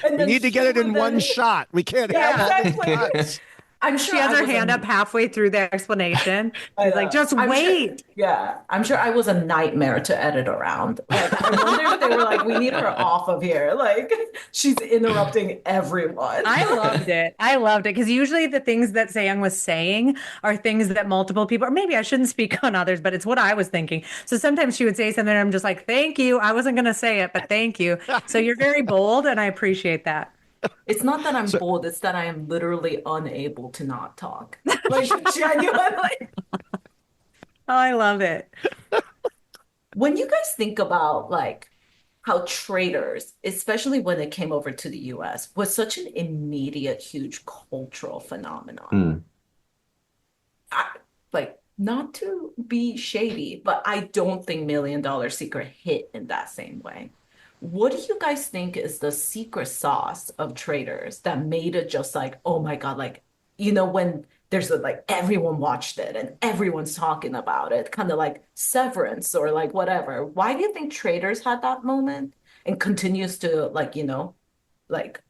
We need to get it in one shot. We can't have exactly. cuts. I'm sure She has I her was hand up halfway through the explanation. She's like, just I'm wait. Sure, I'm sure I was a nightmare to edit around. Like, I wonder if they were like, we need her off of here. Like, she's interrupting everyone. I loved it because usually the things that Seyung was saying are things that multiple people, or maybe I shouldn't speak on others, but it's what I was thinking. So sometimes she would say something and I'm just like, thank you. I wasn't going to say it, but thank you. So you're very bold and I appreciate that. It's not that I'm bold, it's that I am literally unable to not talk. Like, genuinely. Oh, I love it. When you guys think about like how Traders, especially when it came over to the US, was such an immediate, huge cultural phenomenon. Like, not to be shady, but I don't think Million Dollar Secret hit in that same way. What do you guys think is the secret sauce of Traders that made it just like, oh my God, like, when there's like everyone watched it and everyone's talking about it, kind of like Severance or like whatever. Why do you think Traders had that moment and continues to like, like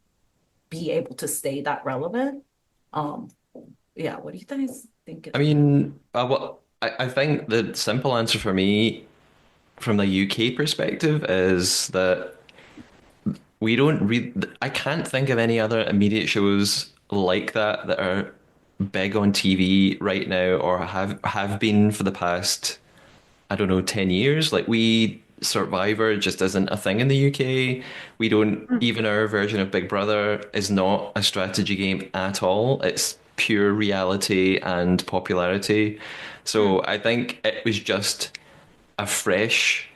be able to stay that relevant? Yeah, what do you guys think? I mean, I think the simple answer for me from the UK perspective is that we don't read. I can't think of any other immediate shows like that are big on TV right now or have been for the past, I don't know, 10 years. Like Survivor just isn't a thing in the UK. We don't, even our version of Big Brother is not a strategy game at all. It's pure reality and popularity. So I think it was just a fresh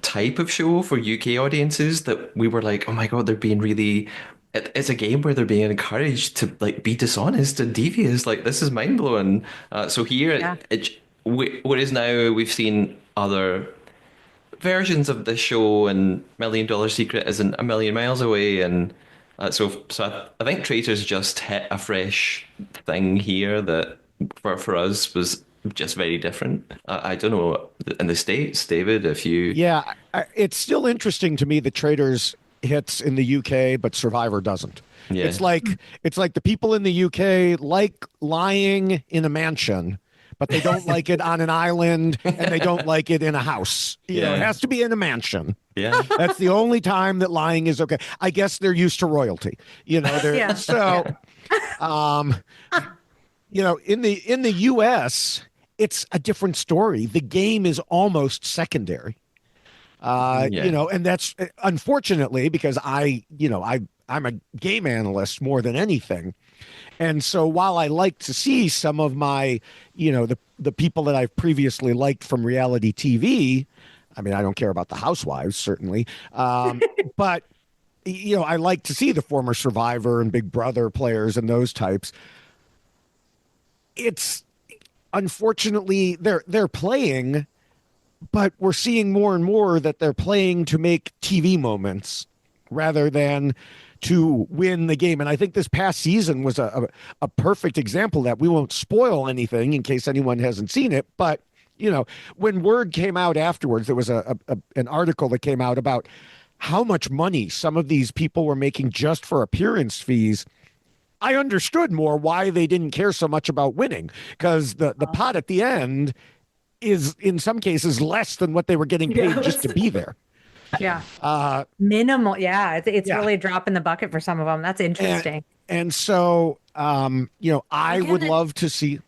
type of show for UK audiences that we were like, oh my God, they're being really, it's a game where they're being encouraged to like be dishonest and devious. Like, this is mind blowing. So here, whereas now we've seen other versions of this show and Million Dollar Secret isn't a million miles away. And so I think Traitors just hit a fresh thing here that for us was just very different. I don't know in the States, David, if you... Yeah, it's still interesting to me that Traders hits in the UK, but Survivor doesn't. Yeah. It's like the people in the UK like lying in a mansion, but they don't like it on an island and they don't like it in a house. You know, it has to be in a mansion. Yeah. That's the only time that lying is okay. I guess they're used to royalty. You know, in the US, it's a different story. The game is almost secondary. And that's unfortunately because I'm a game analyst more than anything. And so while I like to see some of my, the people that I've previously liked from reality TV, I mean, I don't care about the housewives, certainly. But, I like to see the former Survivor and Big Brother players and those types. It's unfortunately they're playing, but we're seeing more and more that they're playing to make TV moments rather than to win the game. And I think this past season was a perfect example of that. We won't spoil anything in case anyone hasn't seen it, but when word came out afterwards, there was an article that came out about how much money some of these people were making just for appearance fees. I understood more why they didn't care so much about winning, because the pot at the end is in some cases less than what they were getting paid just to be there. Yeah. Minimal. Yeah. It's really a drop in the bucket for some of them. That's interesting. And so, I would love to see,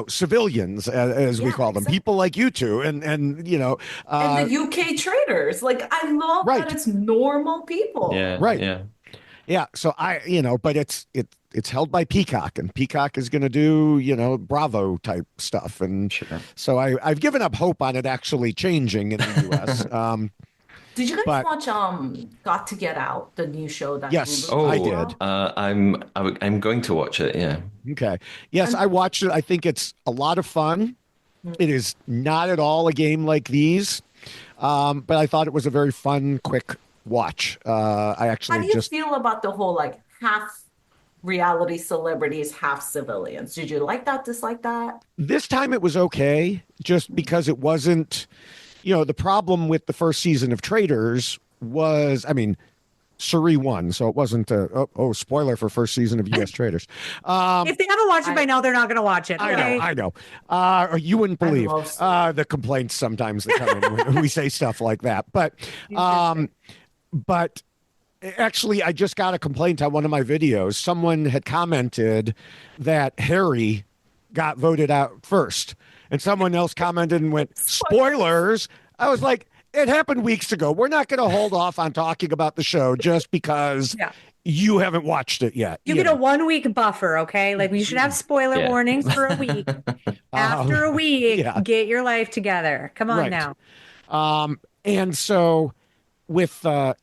civilians, as we call them, people like you two, and the UK Traders. Like, I love that it's normal people. Yeah. Right. Yeah. Yeah, so but it's held by Peacock, and Peacock is going to do, Bravo type stuff, and Sure. so I've given up hope on it actually changing in the U.S. Did you guys But watch Got to Get Out, the new show that yes, Hulu I put Oh, did. out? I'm going to watch it. Yeah. Okay, yes, And I watched it. I think it's a lot of fun. It is not at all a game like these, but I thought it was a very fun, quick watch. I how actually do you just feel about the whole like half reality celebrities, half civilians? Did you like that, dislike that? this time it was okay, just because it wasn't. The problem with the first season of Traders was, I mean, Suri won, so it wasn't spoiler for first season of U.S. Traders. If they haven't watched it by I now, they're not going to watch it. Okay. I know. Or you wouldn't I believe love Suri. the complaints sometimes that come in when we say stuff like that. But actually, I just got a complaint on one of my videos. Someone had commented that Harry got voted out first, and someone else commented and went, "Spoilers." I was like, "It happened weeks ago. We're not going to hold off on talking about the show just because Yeah. you haven't watched it yet." You get a 1 week buffer, okay? Like we should have spoiler Yeah. warnings for a week. After a week, yeah. get your life together. Come on Right. now. And so with that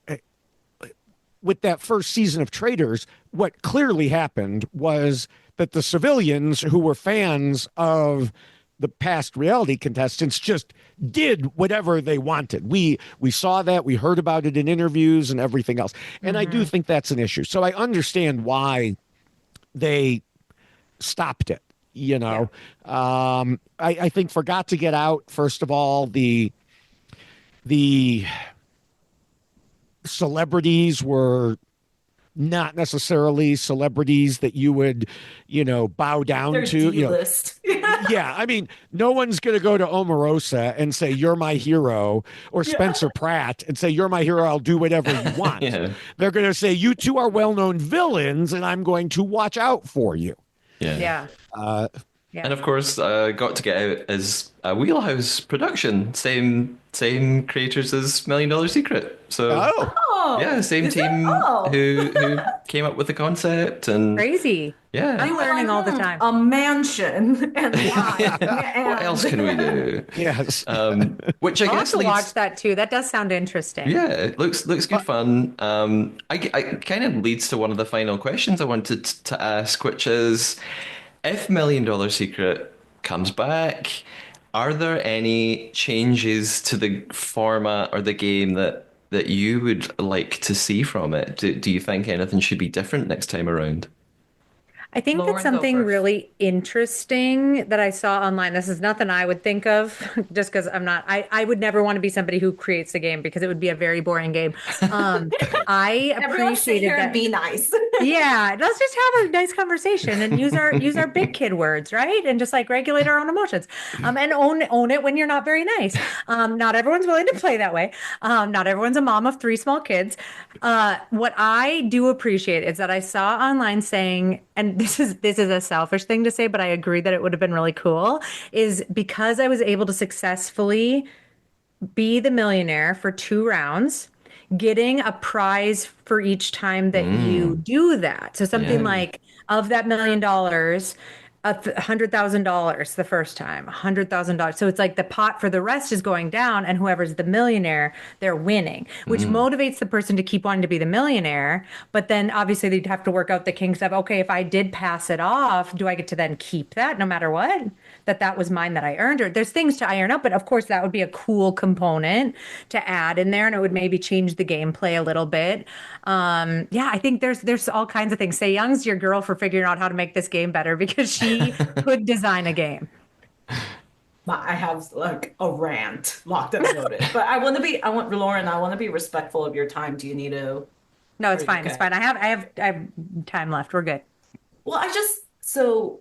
first season of Traders, what clearly happened was that the civilians who were fans of the past reality contestants just did whatever they wanted. We saw that, we heard about it in interviews and everything else. And I do think that's an issue. So I understand why they stopped it, I think for Got to Get Out, first of all, the celebrities were not necessarily celebrities that you would, bow down Their to. D-list. Yeah, I mean, no one's going to go to Omarosa and say, "You're my hero," or Spencer Pratt and say, "You're my hero, I'll do whatever you want." Yeah. They're going to say, "You two are well known villains, and I'm going to watch out for you." Yeah. Yeah. And of course, Got to Get Out is a Wheelhouse production, same creators as Million Dollar Secret. So Oh, Oh, yeah, same is it? team Oh. who came up with the concept, and Crazy. yeah. I'm learning all the time. A mansion and live. What else can we do? yes. Which I I'll have guess to leads. watch that too. That does sound interesting. Yeah, it looks good fun. I kind of leads to one of the final questions I wanted to ask, which is, if Million Dollar Secret comes back, are there any changes to the format or the game that you would like to see from it? Do you think anything should be different next time around? I think Lauren, that go something first. really interesting that I saw online. This is nothing I would think of just because I would never want to be somebody who creates a game because it would be a very boring game. I Everyone sit appreciated here that. and be nice. Yeah, let's just have a nice conversation and use our big kid words, right? And just like regulate our own emotions, and own it when you're not very nice. Not everyone's willing to play that way. Not everyone's a mom of 3 small kids. What I do appreciate is that I saw online saying, and this is a selfish thing to say, but I agree that it would have been really cool, is because I was able to successfully be the millionaire for 2 rounds, getting a prize for each time that you do that. So something Yeah. like, of that $1,000,000, $100,000 the first time, $100,000. So it's like the pot for the rest is going down, and whoever's the millionaire, they're winning, which motivates the person to keep wanting to be the millionaire. But then obviously they'd have to work out the kinks of, okay, if I did pass it off, do I get to then keep that no matter what? That was mine that I earned? Or there's things to iron out, but of course that would be a cool component to add in there, and it would maybe change the gameplay a little bit. Yeah, I think there's all kinds of things. Say Young's your girl for figuring out how to make this game better because she could design a game. I have like a rant locked and loaded, but Lauren, I want to be respectful of your time. Do you need to? No, it's Are you fine. okay? It's fine. I have time left. We're good. Well, so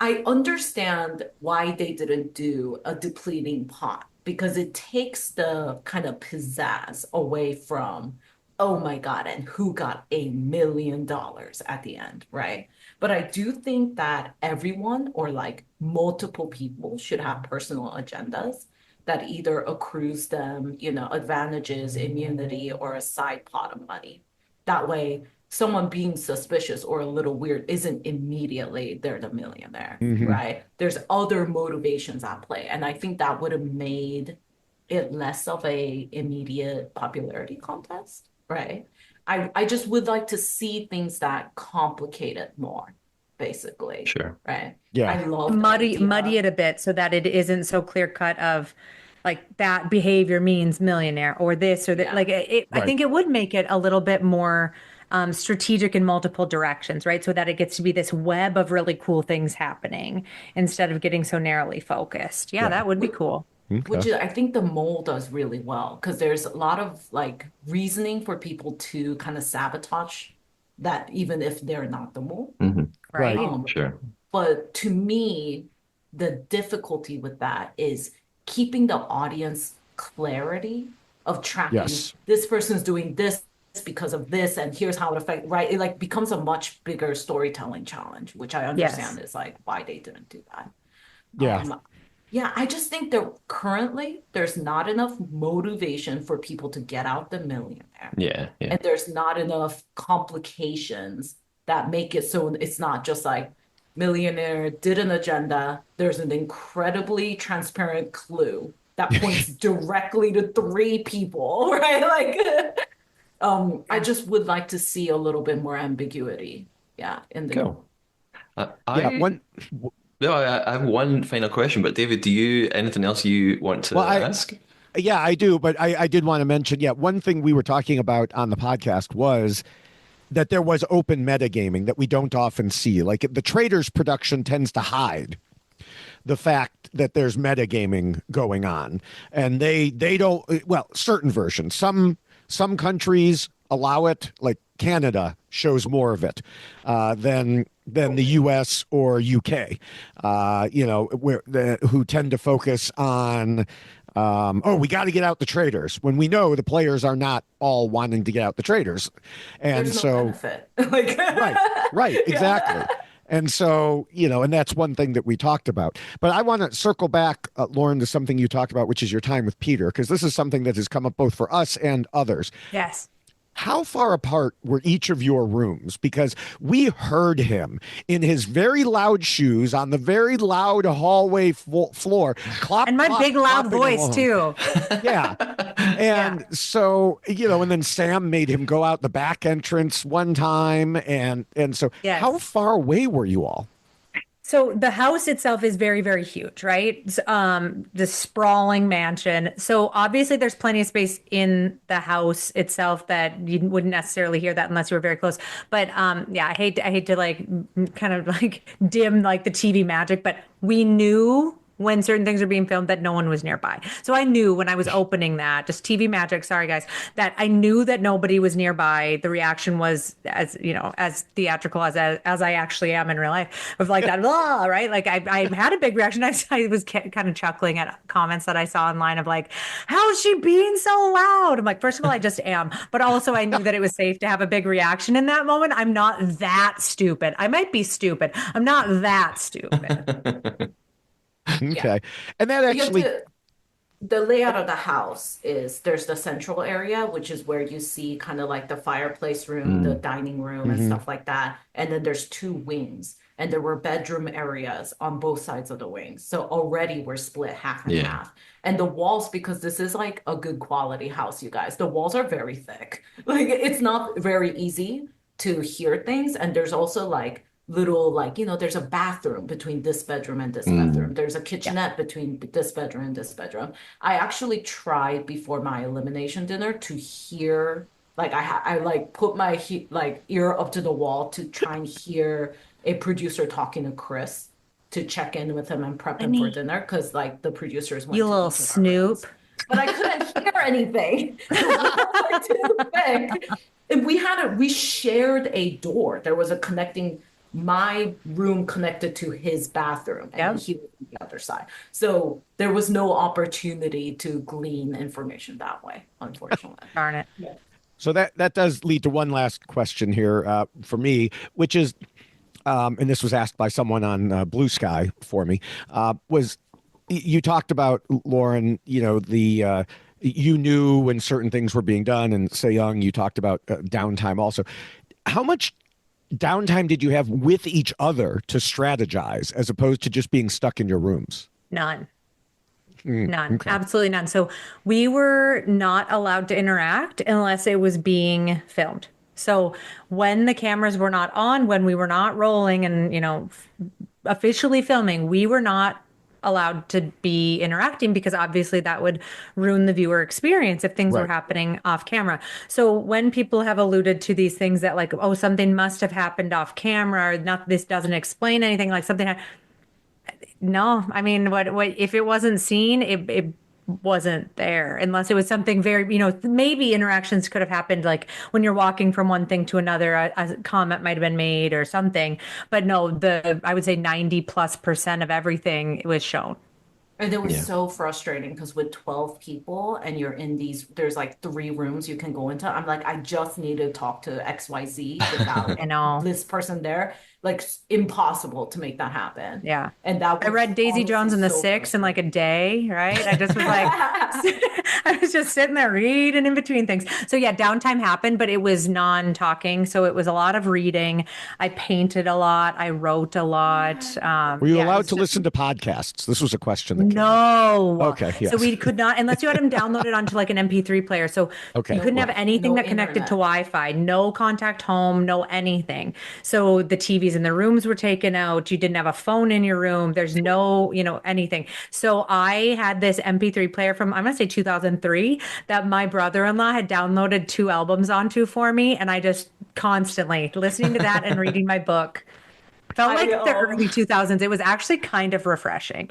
I understand why they didn't do a depleting pot because it takes the kind of pizzazz away from, oh my God, and who got $1 million at the end, right? But I do think that everyone or like multiple people should have personal agendas that either accrues them, advantages, immunity, or a side pot of money. That way, someone being suspicious or a little weird isn't immediately they're the millionaire, Mhm. right? There's other motivations at play. And I think that would have made it less of a immediate popularity contest, right? I just would like to see things that complicate it more, basically, Sure. right? Yeah. I love the muddy idea. it a bit so that it isn't so clear cut of like that behavior means millionaire or this or that. Yeah. Like I Right. think it would make it a little bit more strategic in multiple directions, right? So that it gets to be this web of really cool things happening instead of getting so narrowly focused. Yeah, Yeah. that would be cool. Which Okay. is, I think the mole does really well because there's a lot of like reasoning for people to kind of sabotage that, even if they're not the mole. Hmm. Right. Right. Sure. But to me, the difficulty with that is keeping the audience clarity of tracking Yes. this person's doing this because of this, and here's how it affects, right? It like becomes a much bigger storytelling challenge, which I understand is like why they didn't do that. Yeah. Yeah, I just think that currently there's not enough motivation for people to get out the millionaire. Yeah. Yeah. And there's not enough complications that make it so it's not just like millionaire did an agenda. There's an incredibly transparent clue that points directly to three people, right? Like, I just would like to see a little bit more ambiguity. Yeah, in the Cool. Yeah. I One. no, I have one final question, but David, do you anything else you want to Well, ask? yeah, I do, but I did want to mention, yeah, one thing we were talking about on the podcast was that there was open metagaming that we don't often see. Like the Traders production tends to hide the fact that there's metagaming going on, and they don't. Well, certain versions, some countries allow it, like Canada shows more of it than the U.S. or U.K. Who tend to focus on. We got to get out the traders when we know the players are not all wanting to get out the traders. And there's no so, benefit. Like, right, exactly. And so, and that's one thing that we talked about. But I want to circle back, Lauren, to something you talked about, which is your time with Peter, because this is something that has come up both for us and others. Yes. How far apart were each of your rooms? Because we heard him in his very loud shoes on the very loud hallway floor. Clop, And my clop, big loud clopping voice along. too. Yeah. And so, and then Sam made him go out the back entrance one time. And so Yes. how far away were you all? So the house itself is very, very huge, right? The sprawling mansion. So obviously there's plenty of space in the house itself that you wouldn't necessarily hear that unless you were very close. But yeah, I hate to like kind of like dim like the TV magic, but we knew when certain things are being filmed that no one was nearby. So I knew when I was opening that, just TV magic, sorry guys, that I knew that nobody was nearby. The reaction was as theatrical as I actually am in real life, of like that, blah, right? Like I had a big reaction. I was kind of chuckling at comments that I saw online of like, how is she being so loud? I'm like, first of all, I just am. But also I knew that it was safe to have a big reaction in that moment. I'm not that stupid. I might be stupid. I'm not that stupid. Okay. And that actually, the layout of the house is there's the central area, which is where you see kind of like the fireplace room, the dining room, and stuff like that. And then there's two wings, and there were bedroom areas on both sides of the wings. So already we're split half and Yeah. half. And the walls, because this is like a good quality house, you guys, the walls are very thick. Like it's not very easy to hear things. And there's also like little like there's a bathroom between this bedroom and this bedroom, there's a kitchenette between this bedroom and this bedroom. I actually tried before my elimination dinner to hear, like I like put my ear up to the wall to try and hear a producer talking to Chris to check in with him and prep him for dinner, because like the producers went You to little each of our snoop. rooms. But I couldn't hear anything. Too thick. And we shared a door. There was a connecting, my room connected to his bathroom, and Yep. he was on the other side. So there was no opportunity to glean information that way, unfortunately. Darn it. so that does lead to one last question here for me, which is, and this was asked by someone on Blue Sky for me, was you talked about, Lauren, you knew when certain things were being done, and Young, you talked about downtime also. how much downtime did you have with each other to strategize as opposed to just being stuck in your rooms? None. Mm, None. okay. Absolutely none. So we were not allowed to interact unless it was being filmed. So when the cameras were not on, when we were not rolling and, officially filming, we were not allowed to be interacting because obviously that would ruin the viewer experience if things were Right. happening off camera. So when people have alluded to these things that like, oh, something must have happened off camera, or not, this doesn't explain anything, like something, no, I mean, what if it wasn't seen, it wasn't there unless it was something very, maybe interactions could have happened like when you're walking from one thing to another, a comment might have been made or something. But no, I would say 90+% of everything was shown. And it was Yeah. so frustrating because with 12 people and you're in there's like 3 rooms you can go into. I'm like, I just need to talk to XYZ without I know. this person there. Like, impossible to make that happen. Yeah. And that I was read Daisy honestly Jones and the so Six in like a frustrating. day, right? I just was like, I was just sitting there reading in between things. So yeah, downtime happened, but it was non-talking. So it was a lot of reading. I painted a lot. I wrote a lot. Were you Yeah, it allowed was to just listen to podcasts? This was a question that came up. no. Okay, So yes. we could not, unless you had them downloaded onto like an MP3 player. So Okay, you couldn't have right. anything No that connected to internet. Wi-Fi, no contact home, no anything. So the TVs in the rooms were taken out. You didn't have a phone in your room. There's no, anything. So I had this MP3 player from, I'm gonna say 2003, that my brother-in-law had downloaded 2 albums onto for me. And I just constantly listening to that and reading my book. Felt I like the early 2000s. It was actually kind of refreshing.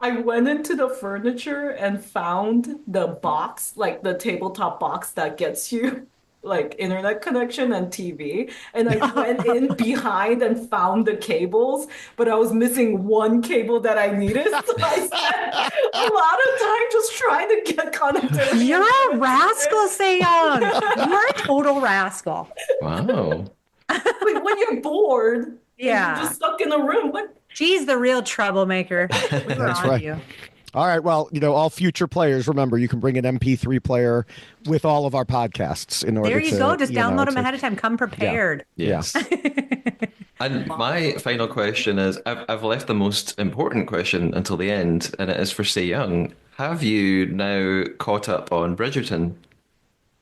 I went into the furniture and found the box, like the tabletop box that gets you like internet connection and TV. And I went in behind and found the cables, but I was missing one cable that I needed. So I spent a lot of time just trying to get connectivity. You're a rascal, Young. You're a total rascal. Wow. Like when you're bored and you're Yeah. just stuck in a room, like She's the real troublemaker. We were That's on right. you. All right. Well, all future players, remember, you can bring an MP3 player with all of our podcasts in order There you to, go. Just download them to- ahead of time. Come prepared. Yes. And my final question is I've left the most important question until the end, and it is for Say Young. Have you now caught up on Bridgerton?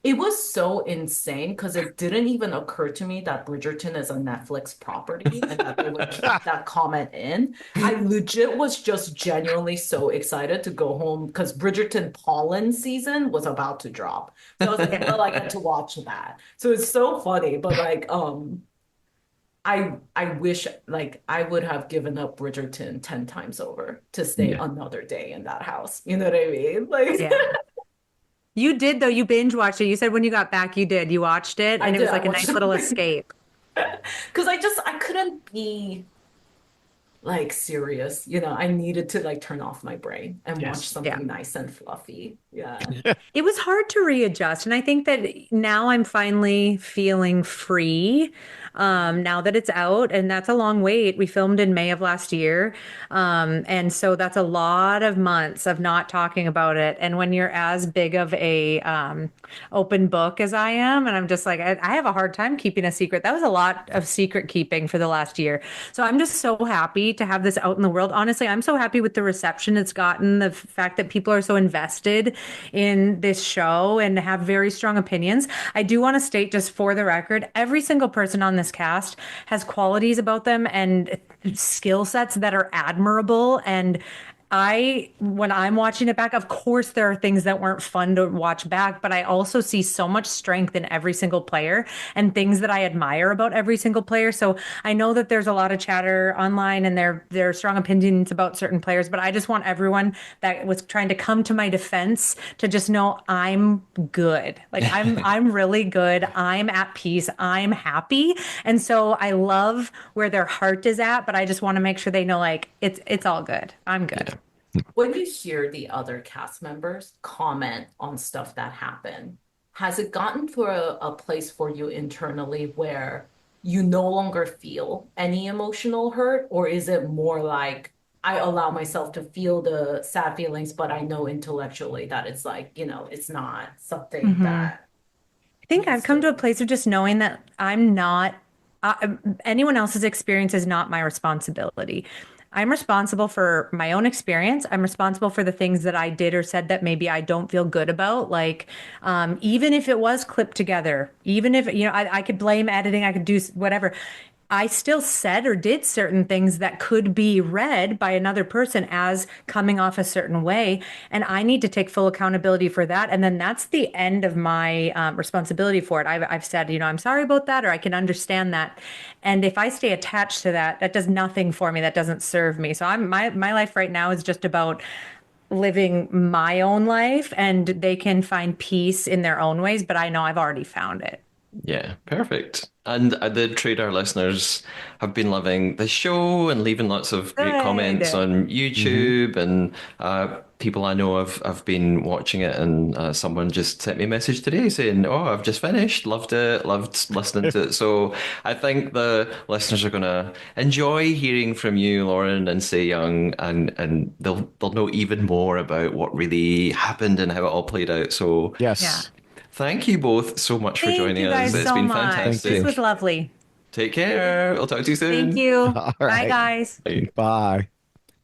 it was so insane because it didn't even occur to me that Bridgerton is a Netflix property and that they would keep that comment in. I legit was just genuinely so excited to go home because Bridgerton Pollen season was about to drop. So I was like, well, I get to watch that. So it's so funny, but like, I wish like I would have given up Bridgerton 10 times over to stay Yeah. another day in that house. You know what I mean? Like Yeah. You did, though. You binge watched it. You said when you got back, you did. You watched it, I and it did. was like I a watched nice little it. escape. Because I couldn't be like serious, I needed to like turn off my brain and Yes. watch something Yeah. nice and fluffy. Yeah. It was hard to readjust. And I think that now I'm finally feeling free now that it's out. And that's a long wait. We filmed in May of last year. And so that's a lot of months of not talking about it. And when you're as big of a open book as I am, and I'm just like, I have a hard time keeping a secret. That was a lot of secret keeping for the last year. So I'm just so happy to have this out in the world. Honestly, I'm so happy with the reception it's gotten, the fact that people are so invested in this show and have very strong opinions. I do want to state, just for the record, every single person on this cast has qualities about them and skill sets that are admirable. And when I'm watching it back, of course, there are things that weren't fun to watch back, but I also see so much strength in every single player and things that I admire about every single player. So I know that there's a lot of chatter online and there are strong opinions about certain players, but I just want everyone that was trying to come to my defense to just know I'm good. Like I'm really good. I'm at peace. I'm happy. And so I love where their heart is at, but I just want to make sure they know like it's all good. I'm good. When you hear the other cast members comment on stuff that happened, has it gotten to a place for you internally where you no longer feel any emotional hurt, or is it more like I allow myself to feel the sad feelings, but I know intellectually that it's like, it's not something Mhm. that think I've come to a place of just knowing that I'm not, anyone else's experience is not my responsibility. I'm responsible for my own experience. I'm responsible for the things that I did or said that maybe I don't feel good about. Like, even if it was clipped together, even if, I could blame editing, I could do whatever. I still said or did certain things that could be read by another person as coming off a certain way. And I need to take full accountability for that. And then that's the end of my responsibility for it. I've said, I'm sorry about that, or I can understand that. And if I stay attached to that, that does nothing for me. That doesn't serve me. So my life right now is just about living my own life, and they can find peace in their own ways. But I know I've already found it. Yeah, perfect. And the Trader listeners have been loving the show and leaving lots of great Good. comments on YouTube, and people I know have been watching it. And someone just sent me a message today saying, "Oh, I've just finished, loved it, loved listening to it." So I think the listeners are gonna enjoy hearing from you, Lauren and Se Young, and they'll know even more about what really happened and how it all played out. So Yes. Yeah. thank you both so much for Thank joining you us. guys It's so been much. fantastic. This was lovely. Take care. I'll talk to you soon. Thank you. All Bye, right. guys. Bye.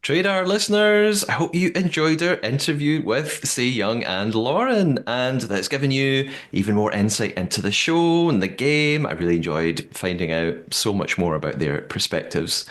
Trader listeners, I hope you enjoyed our interview with Se Young and Lauren, and that's given you even more insight into the show and the game. I really enjoyed finding out so much more about their perspectives.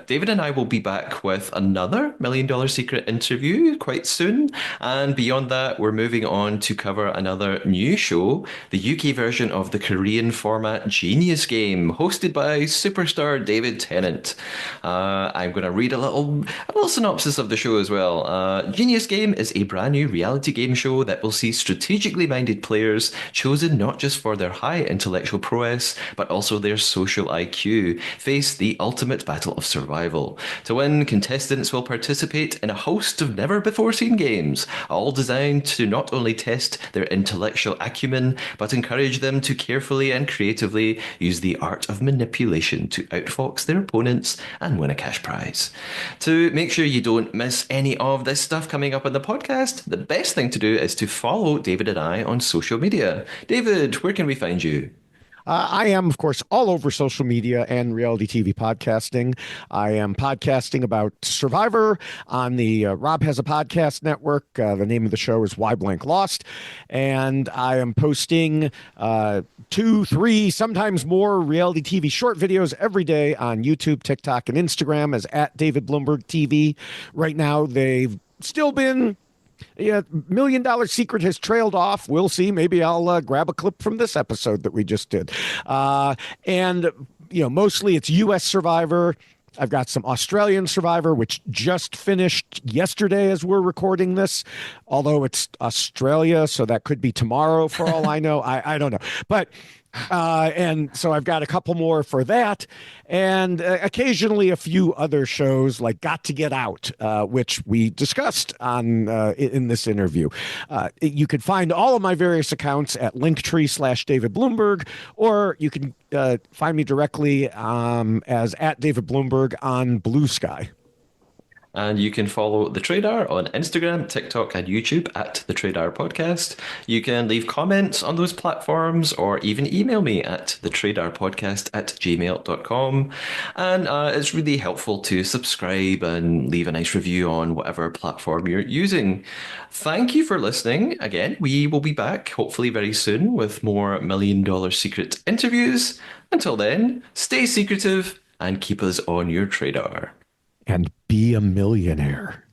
David and I will be back with another $1 Million Secret interview quite soon, and beyond that, we're moving on to cover another new show, the UK version of the Korean format Genius Game, hosted by superstar David Tennant. I'm going to read a little synopsis of the show as well. Genius Game is a brand new reality game show that will see strategically minded players chosen not just for their high intellectual prowess, but also their social IQ, face the ultimate battle of survival. To win, contestants will participate in a host of never-before-seen games, all designed to not only test their intellectual acumen, but encourage them to carefully and creatively use the art of manipulation to outfox their opponents and win a cash prize. To make sure you don't miss any of this stuff coming up on the podcast, the best thing to do is to follow David and I on social media. David, where can we find you? I am, of course, all over social media and reality TV podcasting. I am podcasting about Survivor on the Rob Has a Podcast network. The name of the show is Why Blank Lost. And I am posting 2, 3, sometimes more reality TV short videos every day on YouTube, TikTok, and Instagram as @DavidBloombergTV. Right now, they've still been... Yeah, $1 Million Secret has trailed off. We'll see. Maybe I'll grab a clip from this episode that we just did. And, mostly it's U.S. Survivor. I've got some Australian Survivor, which just finished yesterday as we're recording this, although it's Australia, so that could be tomorrow for all I know. I don't know. But and so I've got a couple more for that, and occasionally a few other shows like Got to Get Out, which we discussed on in this interview. You can find all of my various accounts at Linktree/David Bloomberg, or you can find me directly as @David Bloomberg on Blue Sky. And you can follow The Trader on Instagram, TikTok, and YouTube @The Trader Podcast. You can leave comments on those platforms or even email me at thetraderpodcast@gmail.com. And it's really helpful to subscribe and leave a nice review on whatever platform you're using. Thank you for listening. Again, we will be back hopefully very soon with more $1 Million Secret interviews. Until then, stay secretive and keep us on your Trader. And be a millionaire.